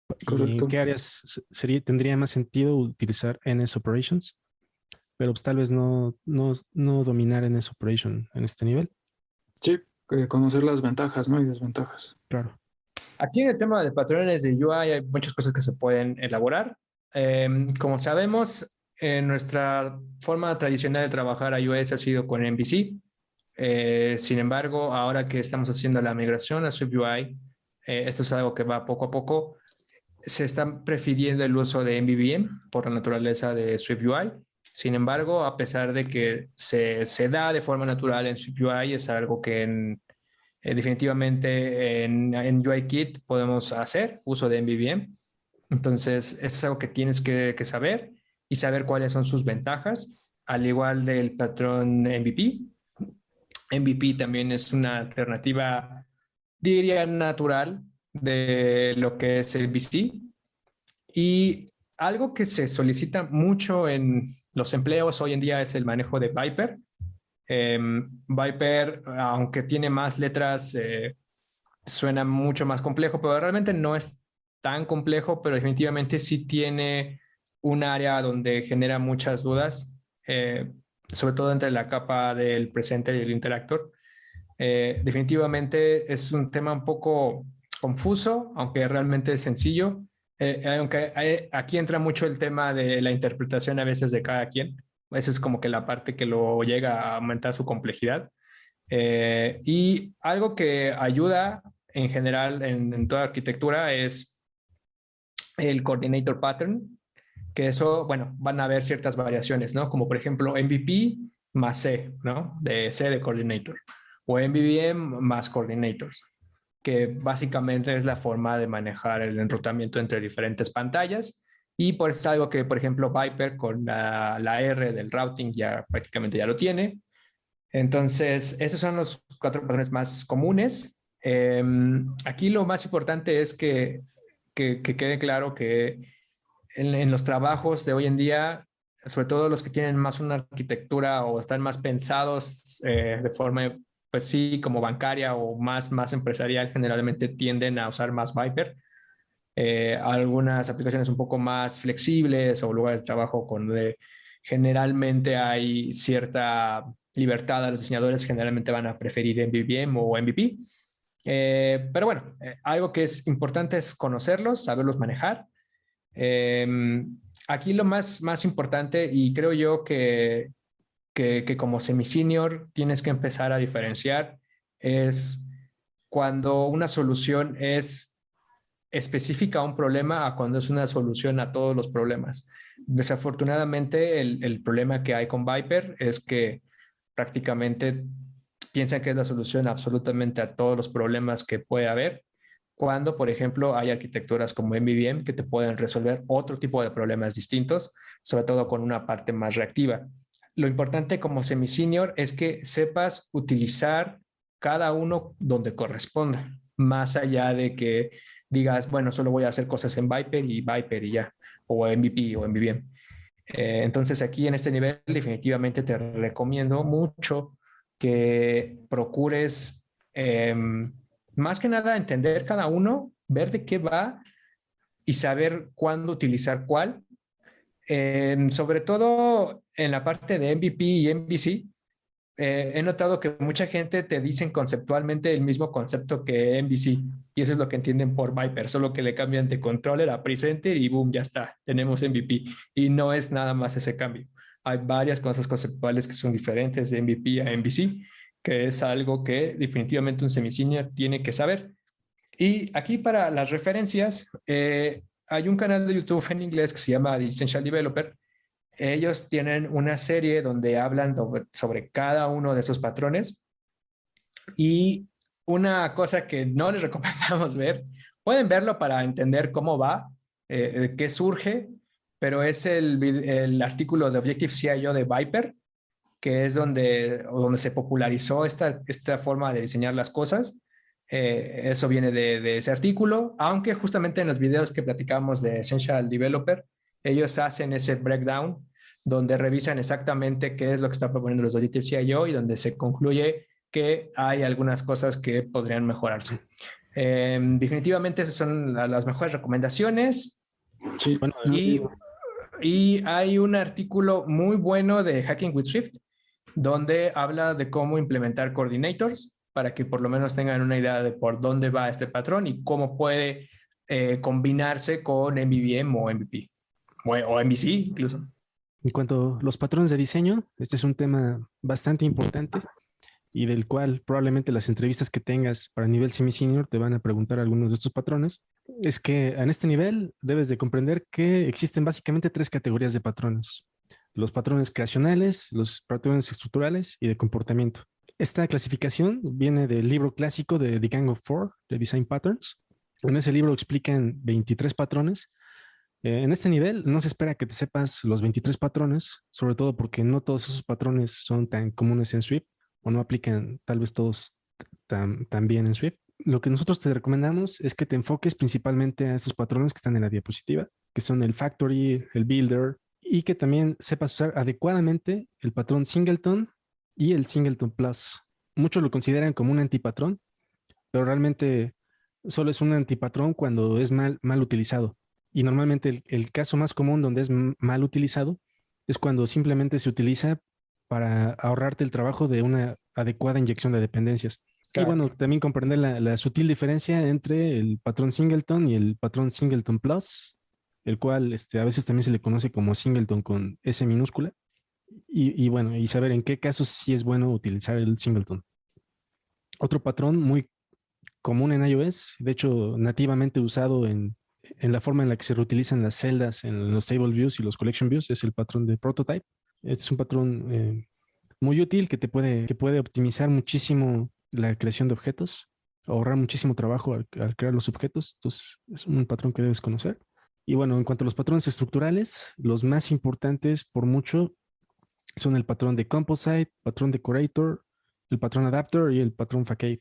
y en Correcto. qué áreas tendría más sentido utilizar NS Operations, pero pues tal vez no dominar NS Operation en este nivel. Sí, conocer las ventajas, ¿no? Y desventajas. Claro. Aquí en el tema de patrones de UI hay muchas cosas que se pueden elaborar. Como sabemos, nuestra forma tradicional de trabajar iOS ha sido con MVC. Sin embargo, ahora que estamos haciendo la migración a SwiftUI, esto es algo que va poco a poco. Se está prefiriendo el uso de MVVM por la naturaleza de SwiftUI. Sin embargo, a pesar de que se da de forma natural en SwiftUI, es algo que definitivamente en UIKit podemos hacer uso de MVVM. Entonces, eso es algo que tienes que saber y saber cuáles son sus ventajas, al igual del patrón MVP. MVP también es una alternativa, diría, natural de lo que es el VC. Y algo que se solicita mucho en los empleos hoy en día es el manejo de Viper. Viper, aunque tiene más letras, suena mucho más complejo, pero realmente no es tan complejo, pero definitivamente sí tiene un área donde genera muchas dudas, sobre todo entre la capa del presenter y el interactor. Definitivamente es un tema un poco confuso, aunque realmente es sencillo. Aquí entra mucho el tema de la interpretación a veces de cada quien. Esa es como que la parte que lo llega a aumentar su complejidad. Y algo que ayuda en general en toda arquitectura es el coordinator pattern, que eso, bueno, van a haber ciertas variaciones, ¿no? Como por ejemplo MVP más C, ¿no? De C de coordinator, o MVVM más coordinators, que básicamente es la forma de manejar el enrutamiento entre diferentes pantallas. Y por eso es algo que, por ejemplo, Viper con la R del routing ya prácticamente ya lo tiene. Entonces, esos son los 4 patrones más comunes. Aquí lo más importante es que quede claro que en los trabajos de hoy en día, sobre todo los que tienen más una arquitectura o están más pensados de forma, pues sí, como bancaria o más empresarial, generalmente tienden a usar más Viper. Algunas aplicaciones un poco más flexibles o lugares de trabajo donde generalmente hay cierta libertad a los diseñadores, generalmente van a preferir MVVM o MVP. Pero bueno, algo que es importante es conocerlos, saberlos manejar. Aquí lo más importante, y creo yo que como semi-senior tienes que empezar a diferenciar, es cuando una solución es específica a un problema a cuando es una solución a todos los problemas. Desafortunadamente, el problema que hay con Viper es que prácticamente piensan que es la solución absolutamente a todos los problemas que puede haber, cuando, por ejemplo, hay arquitecturas como MVVM que te pueden resolver otro tipo de problemas distintos, sobre todo con una parte más reactiva. Lo importante como semi-senior es que sepas utilizar cada uno donde corresponda, más allá de que digas, bueno, solo voy a hacer cosas en Viper y ya, o MVP o MVVM. Entonces aquí en este nivel definitivamente te recomiendo mucho que procures más que nada entender cada uno, ver de qué va y saber cuándo utilizar cuál. Sobre todo en la parte de MVP y MVC, he notado que mucha gente te dicen conceptualmente el mismo concepto que MVC y eso es lo que entienden por Viper, solo que le cambian de controller a presenter y boom, ya está, tenemos MVP y no es nada más ese cambio. Hay varias cosas conceptuales que son diferentes de MVP a MVC, que es algo que definitivamente un semi-senior tiene que saber. Y aquí para las referencias, hay un canal de YouTube en inglés que se llama The Essential Developer. Ellos tienen una serie donde hablan sobre cada uno de esos patrones y una cosa que no les recomendamos ver, pueden verlo para entender cómo va, qué surge, pero es el artículo de Objective-CIO de Viper, que es donde se popularizó esta forma de diseñar las cosas. Eso viene de ese artículo, aunque justamente en los videos que platicamos de Essential Developer, ellos hacen ese breakdown donde revisan exactamente qué es lo que está proponiendo los Objective CIO y donde se concluye que hay algunas cosas que podrían mejorarse. Definitivamente esas son las mejores recomendaciones. Sí, Bueno, Y hay un artículo muy bueno de Hacking with Swift donde habla de cómo implementar coordinators para que por lo menos tengan una idea de por dónde va este patrón y cómo puede combinarse con MVVM o MVP o MVC incluso. en cuanto a los patrones de diseño, este es un tema bastante importante y del cual probablemente las entrevistas que tengas para nivel semi-senior te van a preguntar algunos de estos patrones. Es que en este nivel debes de comprender que existen básicamente 3 categorías de patrones: los patrones creacionales, los patrones estructurales y de comportamiento. Esta clasificación viene del libro clásico de The Gang of Four, de Design Patterns. En ese libro explican 23 patrones. En este nivel no se espera que te sepas los 23 patrones, sobre todo porque no todos esos patrones son tan comunes en Swift o no aplican tal vez todos tan bien en Swift. lo que nosotros te recomendamos es que te enfoques principalmente a estos patrones que están en la diapositiva, que son el factory, el builder, y que también sepas usar adecuadamente el patrón singleton y el singleton plus. Muchos lo consideran como un antipatrón, pero realmente solo es un antipatrón cuando es mal utilizado. Y normalmente el caso más común donde es mal utilizado es cuando simplemente se utiliza para ahorrarte el trabajo de una adecuada inyección de dependencias. Y Claro. bueno, también comprender la sutil diferencia entre el patrón singleton y el patrón singleton plus, el cual a veces también se le conoce como singleton con S minúscula. Y bueno, y saber en qué casos sí es bueno utilizar el singleton. Otro patrón muy común en iOS, de hecho nativamente usado en la forma en la que se reutilizan las celdas en los table views y los collection views, es el patrón de prototype. Este es un patrón muy útil que puede optimizar muchísimo la creación de objetos, ahorrar muchísimo trabajo al crear los objetos. Entonces, es un patrón que debes conocer. Y bueno, en cuanto a los patrones estructurales, los más importantes por mucho son el patrón de composite, patrón decorator, el patrón adapter y el patrón facade.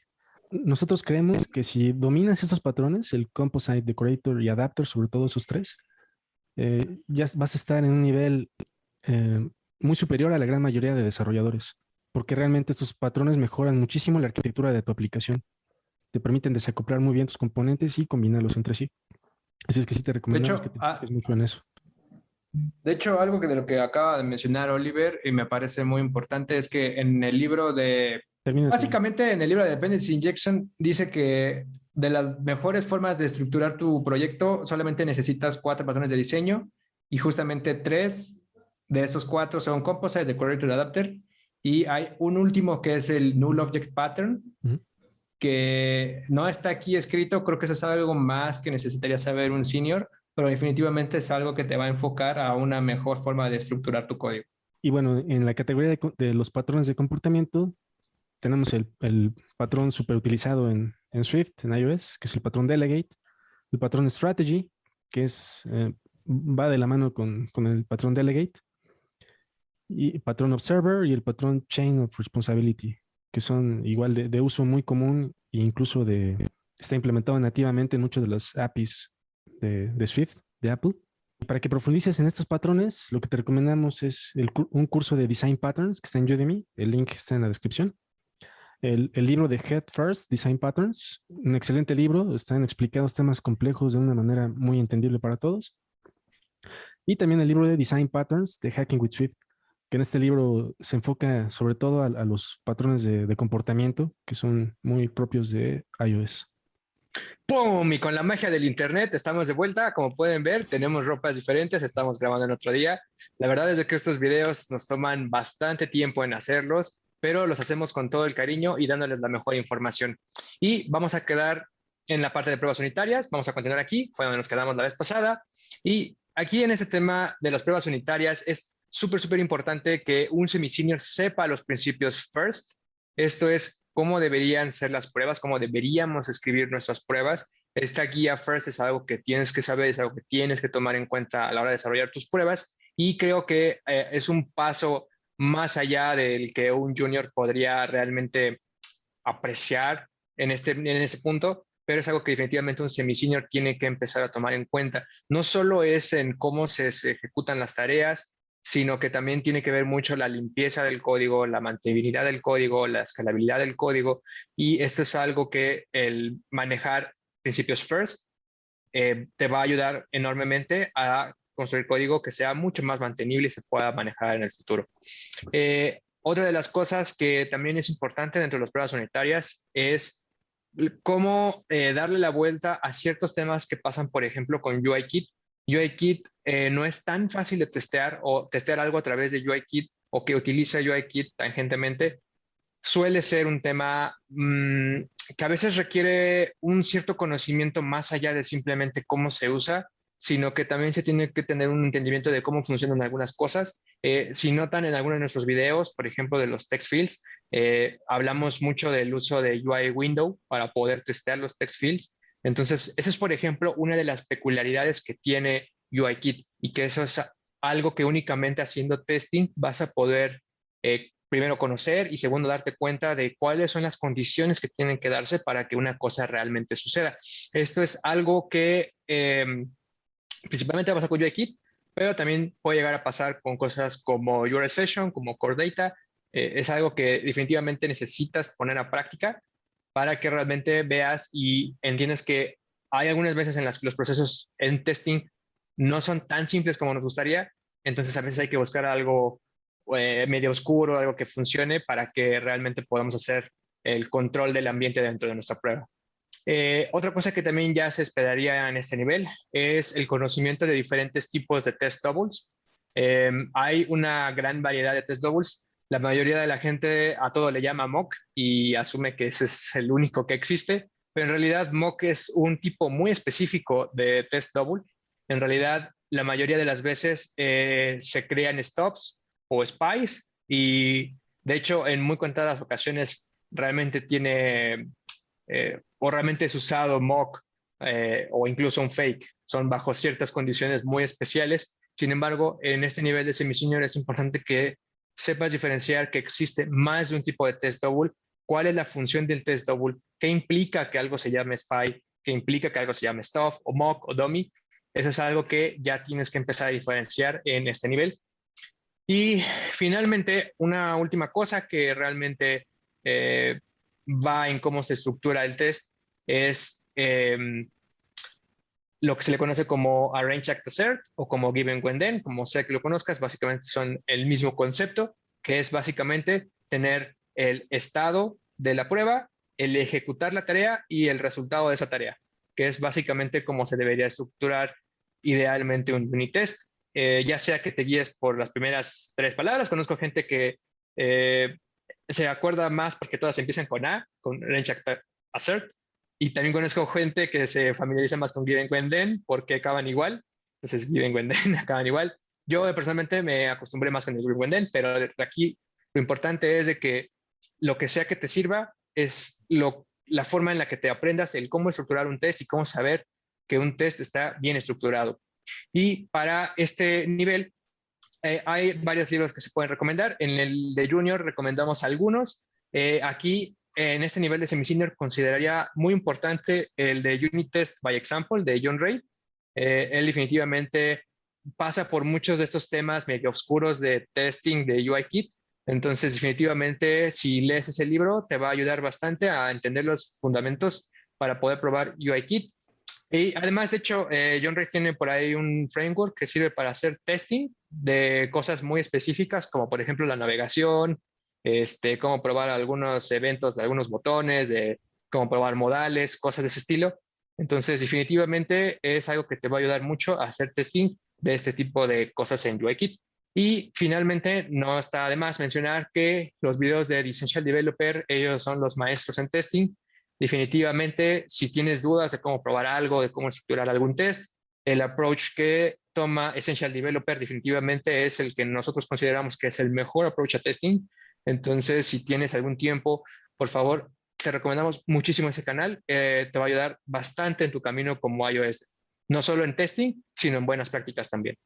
Nosotros creemos que si dominas estos patrones, el composite, decorator y adapter, sobre todo esos tres, ya vas a estar en un nivel eh, muy superior a la gran mayoría de desarrolladores, porque realmente estos patrones mejoran muchísimo la arquitectura de tu aplicación. Te permiten desacoplar muy bien tus componentes y combinarlos entre sí. Así es que sí te De recomendamos que hecho, te enfoques mucho en eso. algo que de lo que acaba de mencionar Oliver y me parece muy importante es que en el libro de, Termina tu... básicamente en el libro de Dependency Injection dice que de las mejores formas de estructurar tu proyecto solamente necesitas 4 patrones de diseño y justamente 3 de esos 4 son Composite, Decorator, Adapter y hay un último que es el Null Object Pattern Ujú. que no está aquí escrito, creo que eso es algo más que necesitaría saber un senior, pero definitivamente es algo que te va a enfocar a una mejor forma de estructurar tu código. Y bueno, en la categoría de los patrones de comportamiento, tenemos el patrón súper utilizado en Swift, en iOS, que es el patrón delegate, el patrón strategy, que va de la mano con el patrón delegate, y el patrón observer y el patrón chain of responsibility, que son igual de uso muy común e incluso está implementado nativamente en muchas de las APIs de Swift, de Apple. Para que profundices en estos patrones, lo que te recomendamos es un curso de Design Patterns que está en Udemy, el link está en la descripción. El libro de Head First, Design Patterns, un excelente libro, están explicados temas complejos de una manera muy entendible para todos. Y también el libro de Design Patterns de Hacking with Swift, que en este libro se enfoca sobre todo a los patrones de comportamiento que son muy propios de iOS. ¡Pum! Y con la magia del internet estamos de vuelta. Como pueden ver, tenemos ropas diferentes, estamos grabando en otro día. La verdad es que estos videos nos toman bastante tiempo en hacerlos, pero los hacemos con todo el cariño y dándoles la mejor información. Y vamos a quedar en la parte de pruebas unitarias. Vamos a continuar aquí, fue donde nos quedamos la vez pasada. Y aquí en este tema de las pruebas unitarias es súper importante que un semi-senior sepa los principios FIRST. Esto es cómo deberían ser las pruebas, cómo deberíamos escribir nuestras pruebas. Esta guía FIRST es algo que tienes que saber, es algo que tienes que tomar en cuenta a la hora de desarrollar tus pruebas y creo que es un paso más allá del que un junior podría realmente apreciar en ese punto, pero es algo que definitivamente un semi-senior tiene que empezar a tomar en cuenta. No solo es en cómo se ejecutan las tareas, sino que también tiene que ver mucho la limpieza del código, la mantenibilidad del código, la escalabilidad del código, y esto es algo que el manejar principios FIRST te va a ayudar enormemente a construir código que sea mucho más mantenible y se pueda manejar en el futuro. Otra de las cosas que también es importante dentro de las pruebas unitarias es cómo darle la vuelta a ciertos temas que pasan, por ejemplo, con UIKit. UIKit no es tan fácil de testear o testear algo a través de UIKit o que utiliza UIKit tangentemente. Suele ser un tema que a veces requiere un cierto conocimiento más allá de simplemente cómo se usa, sino que también se tiene que tener un entendimiento de cómo funcionan algunas cosas. Si notan en algunos de nuestros videos, por ejemplo, de los text fields, hablamos mucho del uso de UI window para poder testear los text fields. Entonces, esa es, por ejemplo, una de las peculiaridades que tiene UIKit y que eso es algo que únicamente haciendo testing vas a poder primero conocer y segundo darte cuenta de cuáles son las condiciones que tienen que darse para que una cosa realmente suceda. Esto es algo que principalmente pasa con UIKit, pero también puede llegar a pasar con cosas como URL Session, como Core Data. Es algo que definitivamente necesitas poner a práctica para que realmente veas y entiendas que hay algunas veces en las que los procesos en testing no son tan simples como nos gustaría, entonces a veces hay que buscar algo medio oscuro, algo que funcione para que realmente podamos hacer el control del ambiente dentro de nuestra prueba. Otra cosa que también ya se esperaría en este nivel es el conocimiento de diferentes tipos de test doubles. Hay una gran variedad de test doubles. La mayoría de la gente a todo le llama mock y asume que ese es el único que existe, pero en realidad mock es un tipo muy específico de test double. En realidad, la mayoría de las veces se crean stops o spies y de hecho en muy contadas ocasiones realmente tiene o realmente es usado mock o incluso un fake. Son bajo ciertas condiciones muy especiales. Sin embargo, en este nivel de semi-senior es importante que sepas diferenciar que existe más de un tipo de test double, cuál es la función del test double, qué implica que algo se llame spy, qué implica que algo se llame stuff o mock o dummy. Eso es algo que ya tienes que empezar a diferenciar en este nivel. Y finalmente, una última cosa que realmente va en cómo se estructura el test es lo que se le conoce como Arrange Act Assert o como Given When Then, como sea que lo conozcas, básicamente son el mismo concepto, que es básicamente tener el estado de la prueba, el ejecutar la tarea y el resultado de esa tarea, que es básicamente como se debería estructurar idealmente un unit test. Ya sea que te guíes por las primeras tres palabras, conozco gente que se acuerda más porque todas empiezan con A, con Arrange Act Assert, y también conozco gente que se familiariza más con Given When Then porque acaban igual. Entonces, Given When Then acaban igual. Yo personalmente me acostumbré más con el Given When Then, pero aquí lo importante es de que lo que sea que te sirva es la forma en la que te aprendas el cómo estructurar un test y cómo saber que un test está bien estructurado. Y para este nivel hay varios libros que se pueden recomendar. En el de Junior recomendamos algunos. Aquí en este nivel de semi-senior consideraría muy importante el de Unit Test by Example de John Ray. Él definitivamente pasa por muchos de estos temas medio oscuros de testing de UIKit. Entonces, definitivamente, si lees ese libro, te va a ayudar bastante a entender los fundamentos para poder probar UIKit. Y además, de hecho, John Ray tiene por ahí un framework que sirve para hacer testing de cosas muy específicas, como por ejemplo la navegación, cómo probar algunos eventos de algunos botones, de cómo probar modales, cosas de ese estilo. Entonces, definitivamente es algo que te va a ayudar mucho a hacer testing de este tipo de cosas en UIKit. Y finalmente, no está de más mencionar que los videos de The Essential Developer, ellos son los maestros en testing. Definitivamente, si tienes dudas de cómo probar algo, de cómo estructurar algún test, el approach que toma Essential Developer definitivamente es el que nosotros consideramos que es el mejor approach a testing. Entonces, si tienes algún tiempo, por favor, te recomendamos muchísimo ese canal. Te va a ayudar bastante en tu camino como iOS, no solo en testing, sino en buenas prácticas también.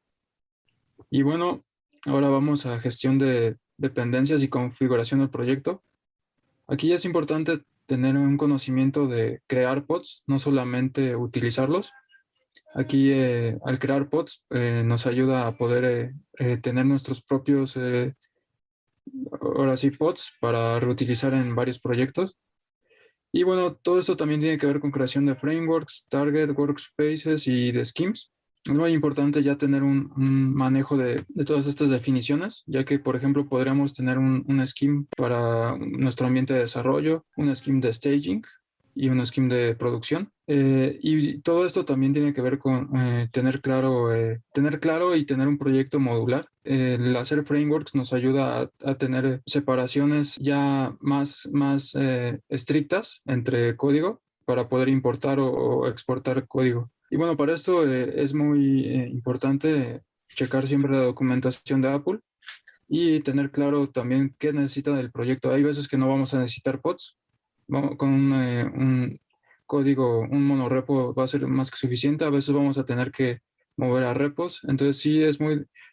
Y bueno, ahora vamos a gestión de dependencias y configuración del proyecto. Aquí es importante tener un conocimiento de crear pods, no solamente utilizarlos. Aquí al crear pods nos ayuda a poder tener nuestros propios, ahora sí, pods para reutilizar en varios proyectos. Y bueno, todo esto también tiene que ver con creación de frameworks, target, workspaces y de schemes. Es muy importante ya tener un manejo de todas estas definiciones, ya que, por ejemplo, podríamos tener un scheme para nuestro ambiente de desarrollo, un scheme de staging y un scheme de producción. Y todo esto también tiene que ver con tener claro y tener un proyecto modular. El hacer frameworks nos ayuda a tener separaciones ya más estrictas entre código para poder importar o exportar código. Y bueno, para esto es muy importante checar siempre la documentación de Apple y tener claro también qué necesita el proyecto. Hay veces que no vamos a necesitar pods. Con un código, un monorepo va a ser más que suficiente. A veces vamos a tener que mover a repos. Entonces sí,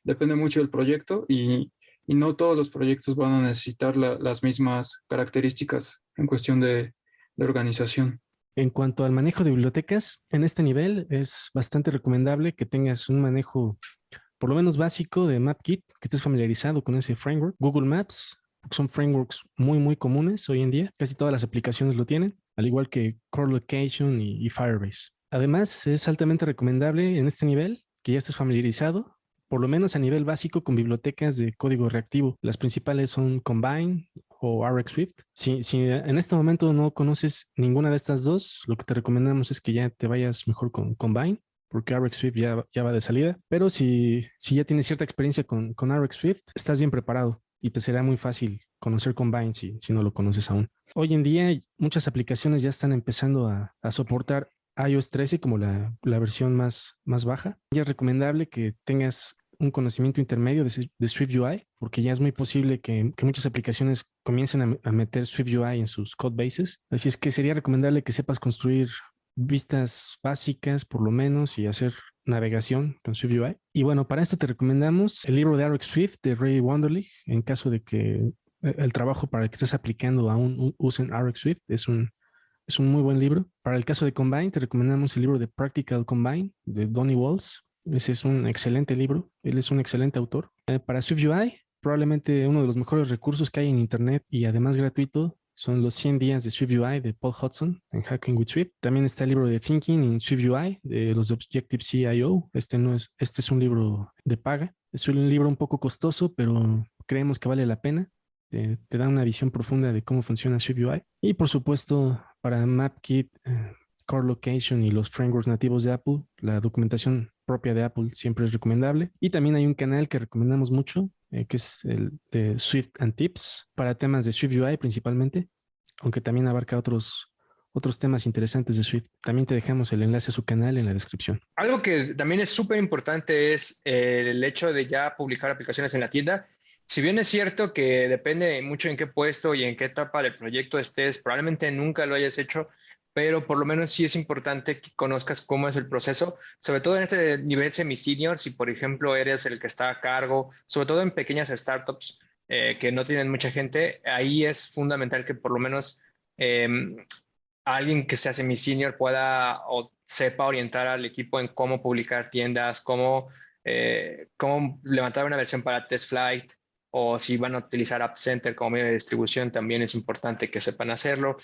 depende mucho del proyecto y y no todos los proyectos van a necesitar las mismas características en cuestión de organización. En cuanto al manejo de bibliotecas, en este nivel es bastante recomendable que tengas un manejo por lo menos básico de MapKit, que estés familiarizado con ese framework. Google Maps son frameworks muy comunes hoy en día. Casi todas las aplicaciones lo tienen, al igual que Core Location y Firebase. Además, es altamente recomendable en este nivel que ya estés familiarizado, por lo menos a nivel básico, con bibliotecas de código reactivo. Las principales son Combine o RxSwift. Si en este momento no conoces ninguna de estas dos, lo que te recomendamos es que ya te vayas mejor con Combine, porque RxSwift ya va de salida. Pero si ya tienes cierta experiencia con RxSwift, estás bien preparado y te será muy fácil conocer Combine si no lo conoces aún. Hoy en día muchas aplicaciones ya están empezando a soportar iOS 13 como la versión más baja. Ya es recomendable que tengas un conocimiento intermedio de Swift UI, porque ya es muy posible que muchas aplicaciones comiencen a meter Swift UI en sus code bases. Así es que sería recomendable que sepas construir vistas básicas por lo menos y hacer navegación con Swift UI. Y bueno, para esto te recomendamos el libro de RxSwift de Ray Wenderlich, en caso de que el trabajo para el que estés aplicando aún usen RxSwift. Es un muy buen libro. Para el caso de Combine, te recomendamos el libro de Practical Combine de Donnie Walls. Ese es un excelente libro. Él es un excelente autor. Para SwiftUI, probablemente uno de los mejores recursos que hay en Internet y además gratuito son los 100 días de SwiftUI de Paul Hudson en Hacking with Swift. También está el libro de Thinking in SwiftUI de los de Objective-C.io. Este es un libro de paga. Es un libro un poco costoso, pero creemos que vale la pena. Te da una visión profunda de cómo funciona SwiftUI. Y por supuesto, para MapKit, Core Location y los frameworks nativos de Apple, la documentación propia de Apple siempre es recomendable. Y también hay un canal que recomendamos mucho, que es el de Swift and Tips, para temas de SwiftUI principalmente, aunque también abarca otros temas interesantes de Swift. También te dejamos el enlace a su canal en la descripción. Algo que también es súper importante es el hecho de ya publicar aplicaciones en la tienda. Si bien es cierto que depende mucho en qué puesto y en qué etapa del proyecto estés, probablemente nunca lo hayas hecho, pero por lo menos sí es importante que conozcas cómo es el proceso, sobre todo en este nivel semi-senior, si por ejemplo eres el que está a cargo, sobre todo en pequeñas startups que no tienen mucha gente, ahí es fundamental que por lo menos eh, alguien que sea semi-senior pueda o sepa orientar al equipo en cómo publicar tiendas, cómo levantar una versión para TestFlight, o si van a utilizar App Center como medio de distribución, también es importante que sepan hacerlo.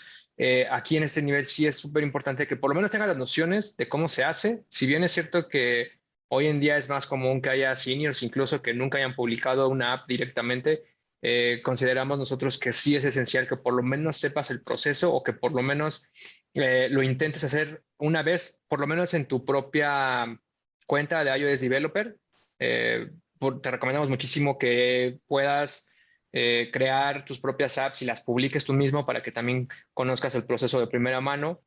Aquí en este nivel sí es súper importante que por lo menos tengan las nociones de cómo se hace. Si bien es cierto que hoy en día es más común que haya seniors, incluso que nunca hayan publicado una app directamente, consideramos nosotros que sí es esencial que por lo menos sepas el proceso o que por lo menos lo intentes hacer una vez, por lo menos en tu propia cuenta de iOS Developer. Te recomendamos muchísimo que puedas crear tus propias apps y las publiques tú mismo para que también conozcas el proceso de primera mano.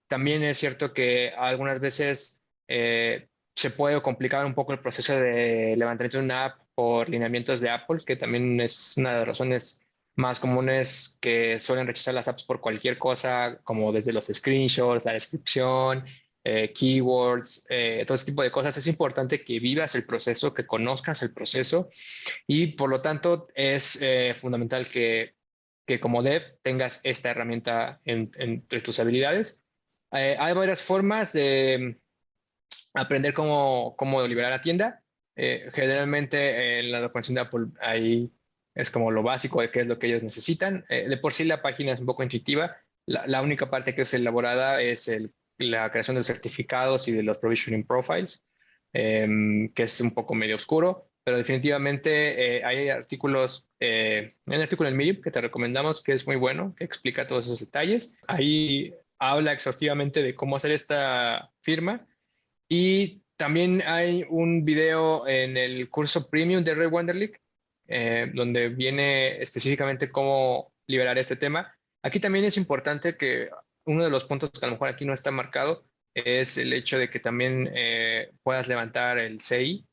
También es cierto que algunas veces se puede complicar un poco el proceso de levantamiento de una app por lineamientos de Apple, que también es una de las razones más comunes que suelen rechazar las apps por cualquier cosa, como desde los screenshots, la descripción, keywords, todo ese tipo de cosas. Es importante que vivas el proceso, que conozcas el proceso y por lo tanto es fundamental que como dev tengas esta herramienta entre tus habilidades. Hay varias formas de aprender cómo liberar la tienda. Generalmente en la documentación de Apple ahí es como lo básico de qué es lo que ellos necesitan. De por sí la página es un poco intuitiva. La única parte que es elaborada es la creación de los certificados y de los provisioning profiles, que es un poco medio oscuro, pero definitivamente hay artículos, hay un artículo en Medium que te recomendamos que es muy bueno, que explica todos esos detalles. Ahí habla exhaustivamente de cómo hacer esta firma y también hay un video en el curso premium de Ray Wenderlich, donde viene específicamente cómo liberar este tema. Aquí también es importante que uno de los puntos que a lo mejor aquí no está marcado es el hecho de que también puedas levantar el CI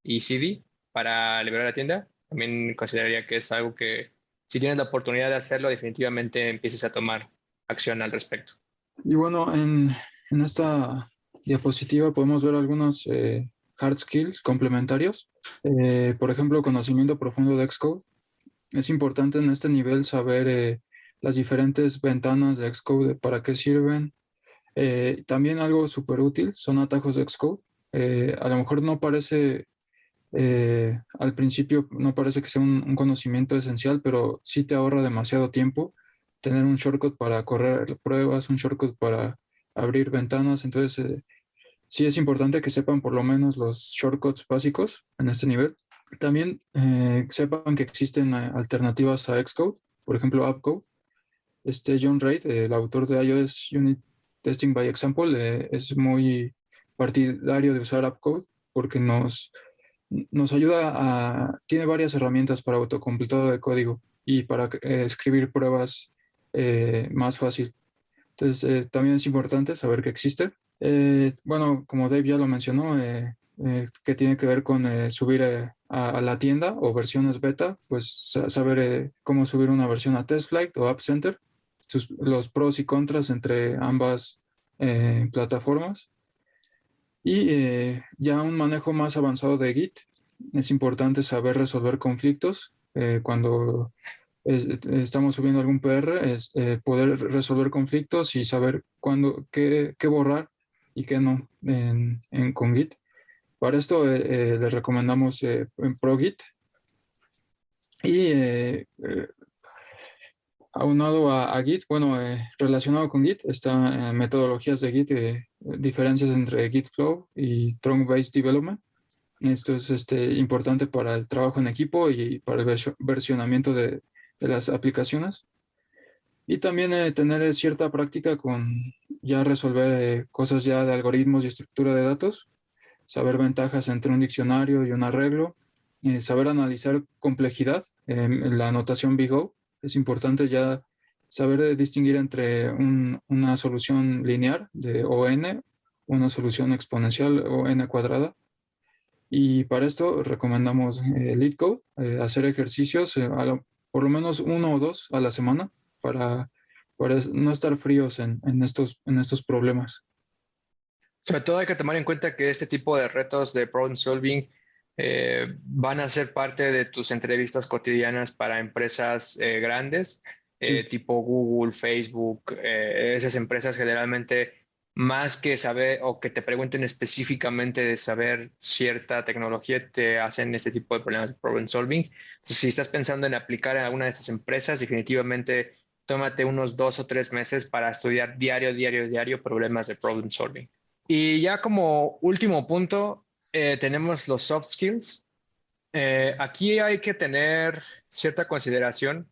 y CD para liberar la tienda. También consideraría que es algo que si tienes la oportunidad de hacerlo, definitivamente empieces a tomar acción al respecto. Y bueno, en esta diapositiva podemos ver algunos hard skills complementarios Por ejemplo, conocimiento profundo de Xcode. Es importante en este nivel saber las diferentes ventanas de Xcode, para qué sirven. También algo súper útil son atajos de Xcode. A lo mejor no parece, al principio no parece que sea un conocimiento esencial, pero sí te ahorra demasiado tiempo tener un shortcut para correr pruebas, un shortcut para abrir ventanas. Entonces, sí es importante que sepan por lo menos los shortcuts básicos en este nivel. También sepan que existen alternativas a Xcode, por ejemplo, Appcode. John Reid, el autor de iOS Unit Testing by Example, es muy partidario de usar Appcode porque nos ayuda tiene varias herramientas para autocompletado de código y para escribir pruebas más fácil. Entonces, también es importante saber que existe. Bueno, como Dave ya lo mencionó, que tiene que ver con subir a la tienda o versiones beta, pues saber cómo subir una versión a TestFlight o App Center, los pros y contras entre ambas plataformas. Y ya un manejo más avanzado de Git, es importante saber resolver conflictos. Cuando estamos subiendo algún PR, es poder resolver conflictos y saber qué borrar y qué no con Git. Para esto les recomendamos en ProGit. Y aunado a Git, bueno, relacionado con Git, están metodologías de Git, diferencias entre Git Flow y Trunk-Based Development. Esto es importante para el trabajo en equipo y para el versionamiento de las aplicaciones. Y también tener cierta práctica con ya resolver cosas ya de algoritmos y estructura de datos, saber ventajas entre un diccionario y un arreglo, saber analizar complejidad. La notación Big O es importante ya saber distinguir entre una solución lineal de ON, una solución exponencial o n cuadrada. Y para esto recomendamos LeetCode, hacer ejercicios, por lo menos uno o dos a la semana para, para no estar fríos en estos problemas. Sobre todo hay que tomar en cuenta que este tipo de retos de problem solving van a ser parte de tus entrevistas cotidianas para empresas grandes, Sí, tipo Google, Facebook. Esas empresas generalmente, más que saber o que te pregunten específicamente de saber cierta tecnología, te hacen este tipo de problemas de problem solving. Entonces, si estás pensando en aplicar en alguna de estas empresas, definitivamente tómate unos 2 o 3 meses para estudiar diario problemas de problem solving. Y ya como último punto, tenemos los soft skills. Aquí hay que tener cierta consideración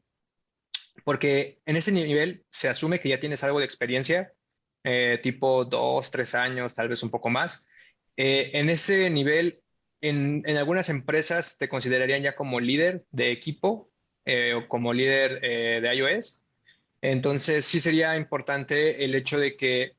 porque en ese nivel se asume que ya tienes algo de experiencia, tipo 2, 3 años, tal vez un poco más. En ese nivel, en algunas empresas te considerarían ya como líder de equipo o como líder de iOS. Entonces, sí sería importante el hecho de que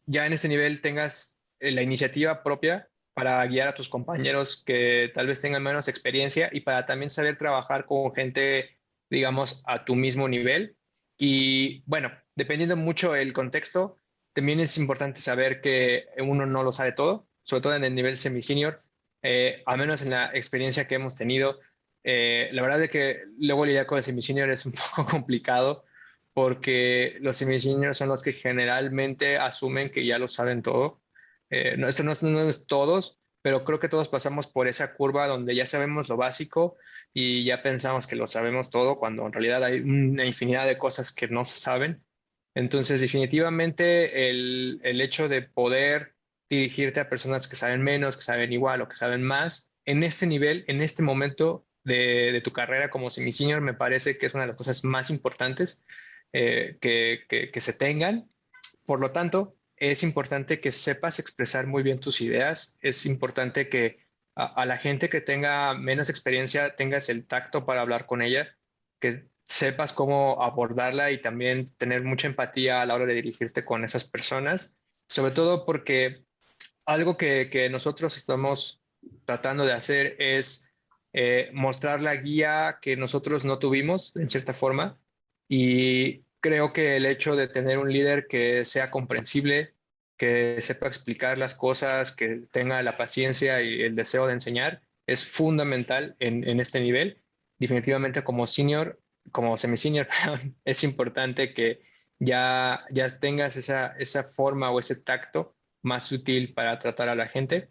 ya en este nivel tengas la iniciativa propia para guiar a tus compañeros que tal vez tengan menos experiencia y para también saber trabajar con gente, digamos, a tu mismo nivel. Y bueno, dependiendo mucho del contexto, también es importante saber que uno no lo sabe todo, sobre todo en el nivel semi-senior, al menos en la experiencia que hemos tenido. La verdad es que luego lidiar con el semi-senior es un poco complicado porque los semi-seniors son los que generalmente asumen que ya lo saben todo. No, esto no es todos, pero creo que todos pasamos por esa curva donde ya sabemos lo básico y ya pensamos que lo sabemos todo, cuando en realidad hay una infinidad de cosas que no se saben. Entonces, definitivamente el hecho de poder dirigirte a personas que saben menos, que saben igual o que saben más, en este nivel, en este momento de tu carrera como semi-senior, me parece que es una de las cosas más importantes que se tengan. Por lo tanto, es importante que sepas expresar muy bien tus ideas. Es importante que a la gente que tenga menos experiencia tengas el tacto para hablar con ella, que sepas cómo abordarla y también tener mucha empatía a la hora de dirigirte con esas personas. Sobre todo porque algo que nosotros estamos tratando de hacer es mostrar la guía que nosotros no tuvimos, en cierta forma, y creo que el hecho de tener un líder que sea comprensible, que sepa explicar las cosas, que tenga la paciencia y el deseo de enseñar, es fundamental en este nivel. Definitivamente como senior, como semi-senior, perdón, es importante que ya tengas esa forma o ese tacto más útil para tratar a la gente.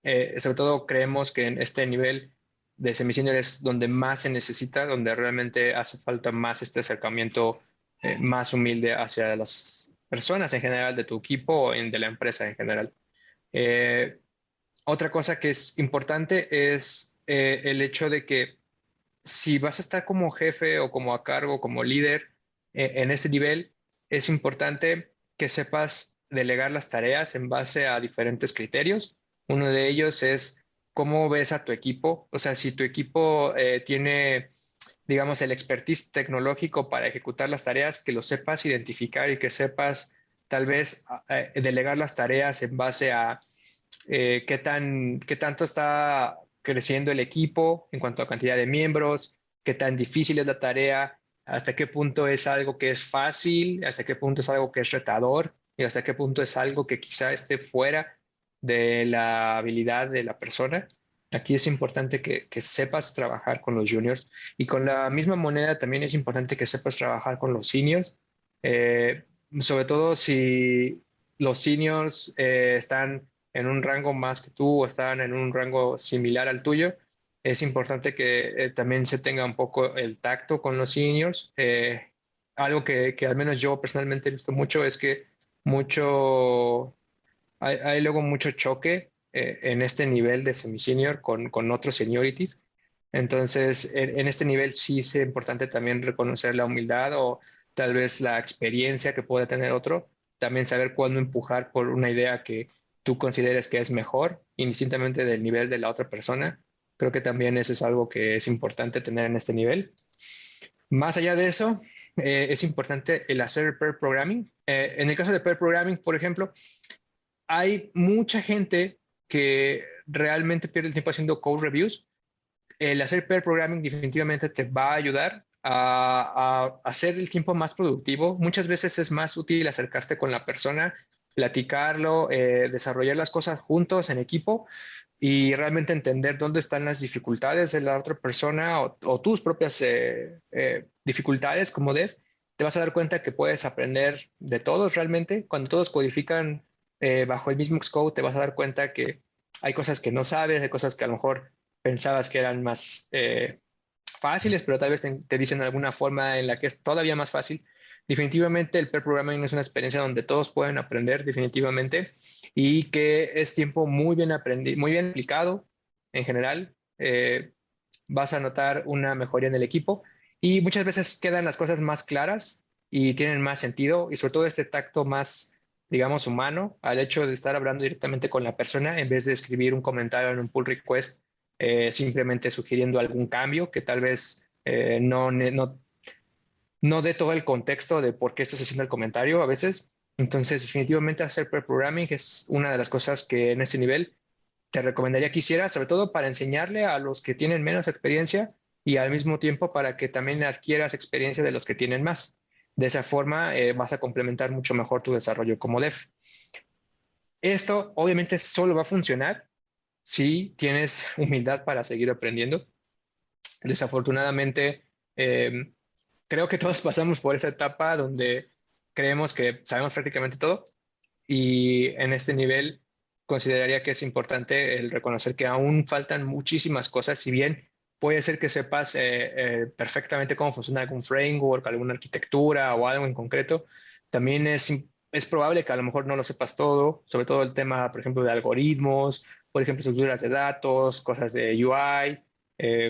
Sobre todo creemos que en este nivel de semi-senior es donde más se necesita, donde realmente hace falta más este acercamiento más humilde hacia las personas en general de tu equipo o de la empresa en general. Eh, Otra cosa que es importante es el hecho de que si vas a estar como jefe o como a cargo, como líder en este nivel, es importante que sepas delegar las tareas en base a diferentes criterios. Uno de ellos es cómo ves a tu equipo. O sea, si tu equipo tiene, digamos, el expertise tecnológico para ejecutar las tareas, que lo sepas identificar y que sepas tal vez delegar las tareas en base a qué tanto está creciendo el equipo en cuanto a cantidad de miembros, qué tan difícil es la tarea, hasta qué punto es algo que es fácil, hasta qué punto es algo que es retador y hasta qué punto es algo que quizá esté fuera de la habilidad de la persona. Aquí es importante que sepas trabajar con los juniors y con la misma moneda también es importante que sepas trabajar con los seniors, eh, sobre todo si los seniors están en un rango más que tú o están en un rango similar al tuyo, es importante que también se tenga un poco el tacto con los seniors. Algo que al menos yo personalmente he visto mucho es que mucho, hay luego mucho choque en este nivel de semi-senior con otros seniorities. Entonces, en este nivel sí es importante también reconocer la humildad o tal vez la experiencia que puede tener otro. También saber cuándo empujar por una idea que tú consideres que es mejor, indistintamente del nivel de la otra persona. Creo que también eso es algo que es importante tener en este nivel. Más allá de eso, es importante el hacer pair programming. En el caso de pair programming, por ejemplo, hay mucha gente que realmente pierde el tiempo haciendo code reviews. El hacer pair programming definitivamente te va a ayudar a hacer el tiempo más productivo. Muchas veces es más útil acercarte con la persona, platicarlo, desarrollar las cosas juntos en equipo y realmente entender dónde están las dificultades de la otra persona o tus propias dificultades como dev. Te vas a dar cuenta que puedes aprender de todos realmente. Cuando todos codifican bajo el mismo Xcode, te vas a dar cuenta que hay cosas que no sabes, hay cosas que a lo mejor pensabas que eran más fáciles, pero tal vez te dicen alguna forma en la que es todavía más fácil. Definitivamente el pair programming es una experiencia donde todos pueden aprender definitivamente y que es tiempo muy bien aprendido, muy bien aplicado en general. Vas a notar una mejoría en el equipo y muchas veces quedan las cosas más claras y tienen más sentido y sobre todo este tacto más, digamos, humano al hecho de estar hablando directamente con la persona en vez de escribir un comentario en un pull request simplemente sugiriendo algún cambio que tal vez no dé todo el contexto de por qué estás haciendo el comentario a veces. Entonces, definitivamente hacer pair programming es una de las cosas que en este nivel te recomendaría que hicieras, sobre todo para enseñarle a los que tienen menos experiencia y al mismo tiempo para que también adquieras experiencia de los que tienen más. De esa forma, vas a complementar mucho mejor tu desarrollo como dev. Esto obviamente solo va a funcionar si tienes humildad para seguir aprendiendo. Desafortunadamente, eh, creo que todos pasamos por esa etapa donde creemos que sabemos prácticamente todo y en este nivel consideraría que es importante el reconocer que aún faltan muchísimas cosas, si bien puede ser que sepas perfectamente cómo funciona algún framework, alguna arquitectura o algo en concreto, también es probable que a lo mejor no lo sepas todo, sobre todo el tema, por ejemplo, de algoritmos, por ejemplo, estructuras de datos, cosas de UI,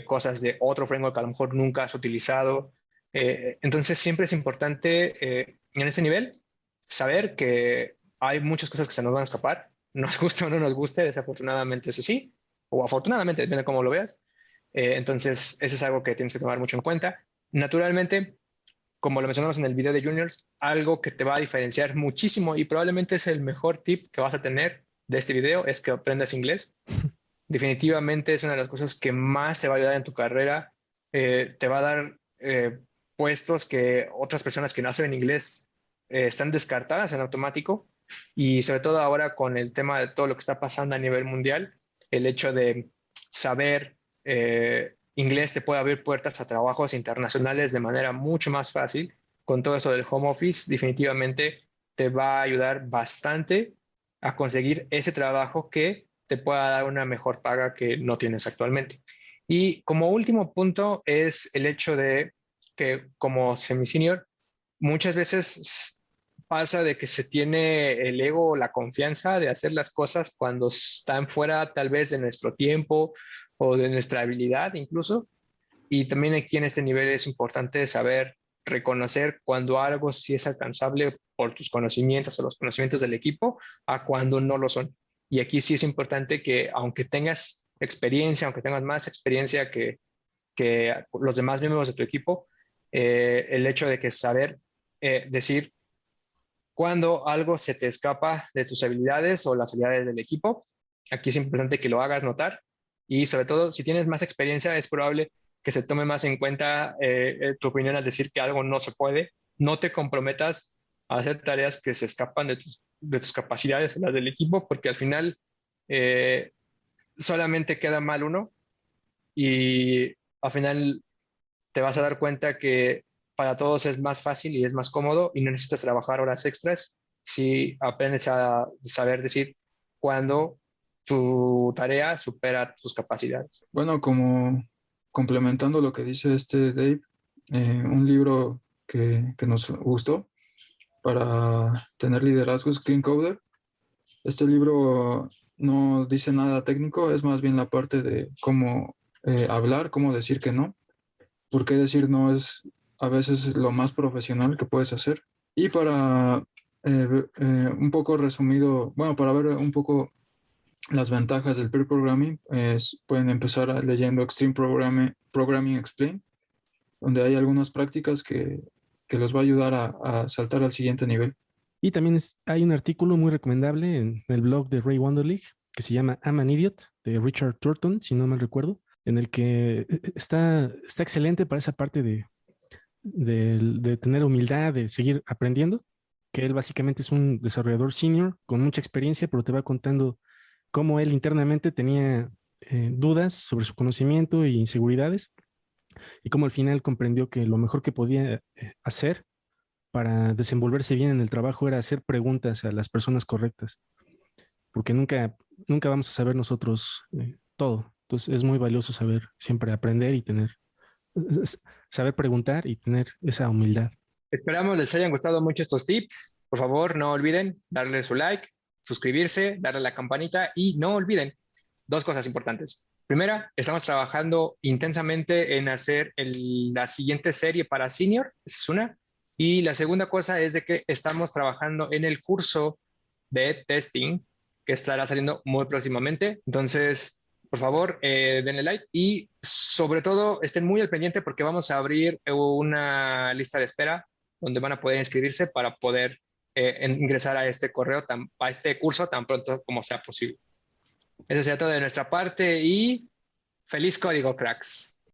cosas de otro framework que a lo mejor nunca has utilizado. Entonces, siempre es importante en este nivel saber que hay muchas cosas que se nos van a escapar, nos guste o no nos guste, desafortunadamente es así, o afortunadamente, depende de cómo lo veas. Entonces, eso es algo que tienes que tomar mucho en cuenta. Naturalmente, como lo mencionamos en el video de Juniors, algo que te va a diferenciar muchísimo y probablemente es el mejor tip que vas a tener de este video es que aprendas inglés. Definitivamente es una de las cosas que más te va a ayudar en tu carrera. Te va a dar puestos que otras personas que no saben inglés están descartadas en automático y sobre todo ahora con el tema de todo lo que está pasando a nivel mundial, el hecho de saber inglés te puede abrir puertas a trabajos internacionales de manera mucho más fácil. Con todo eso del home office, definitivamente te va a ayudar bastante a conseguir ese trabajo que te pueda dar una mejor paga que no tienes actualmente. Y como último punto es el hecho de que como semi-senior, muchas veces pasa de que se tiene el ego o la confianza de hacer las cosas cuando están fuera tal vez de nuestro tiempo o de nuestra habilidad incluso. Y también aquí en este nivel es importante saber reconocer cuando algo sí es alcanzable por tus conocimientos o los conocimientos del equipo a cuando no lo son. Y aquí sí es importante que aunque tengas experiencia, aunque tengas más experiencia que los demás miembros de tu equipo, el hecho de que saber decir cuando algo se te escapa de tus habilidades o las habilidades del equipo, aquí es importante que lo hagas notar y sobre todo si tienes más experiencia es probable que se tome más en cuenta tu opinión al decir que algo no se puede. No te comprometas a hacer tareas que se escapan de tus capacidades o las del equipo porque al final eh, solamente queda mal uno y al final te vas a dar cuenta que para todos es más fácil y es más cómodo y no necesitas trabajar horas extras si aprendes a saber decir cuándo tu tarea supera tus capacidades. Bueno, como complementando lo que dice este Dave, un libro que nos gustó para tener liderazgo es Clean Coder. Este libro no dice nada técnico, es más bien la parte de cómo hablar, cómo decir que no, porque decir no es a veces lo más profesional que puedes hacer. Y para un poco resumido, bueno, para ver un poco las ventajas del peer programming, pueden empezar leyendo Extreme Programming Explained, donde hay algunas prácticas que los va a ayudar a saltar al siguiente nivel. Y también hay un artículo muy recomendable en el blog de Ray Wenderlich que se llama I'm an Idiot, de Richard Turton, si no mal recuerdo, en el que está excelente para esa parte de tener humildad, de seguir aprendiendo, que él básicamente es un desarrollador senior con mucha experiencia, pero te va contando cómo él internamente tenía dudas sobre su conocimiento e inseguridades y cómo al final comprendió que lo mejor que podía hacer para desenvolverse bien en el trabajo era hacer preguntas a las personas correctas, porque nunca vamos a saber nosotros todo. Entonces es muy valioso saber siempre aprender y saber preguntar y tener esa humildad. Esperamos les hayan gustado mucho estos tips. Por favor, no olviden darle su like, suscribirse, darle a la campanita y no olviden dos cosas importantes. Primera, estamos trabajando intensamente en hacer la siguiente serie para senior, esa es una. Y la segunda cosa es de que estamos trabajando en el curso de testing que estará saliendo muy próximamente. Entonces, por favor, denle like y sobre todo estén muy al pendiente porque vamos a abrir una lista de espera donde van a poder inscribirse para poder ingresar a este a este curso tan pronto como sea posible. Eso sería todo de nuestra parte y feliz código, cracks.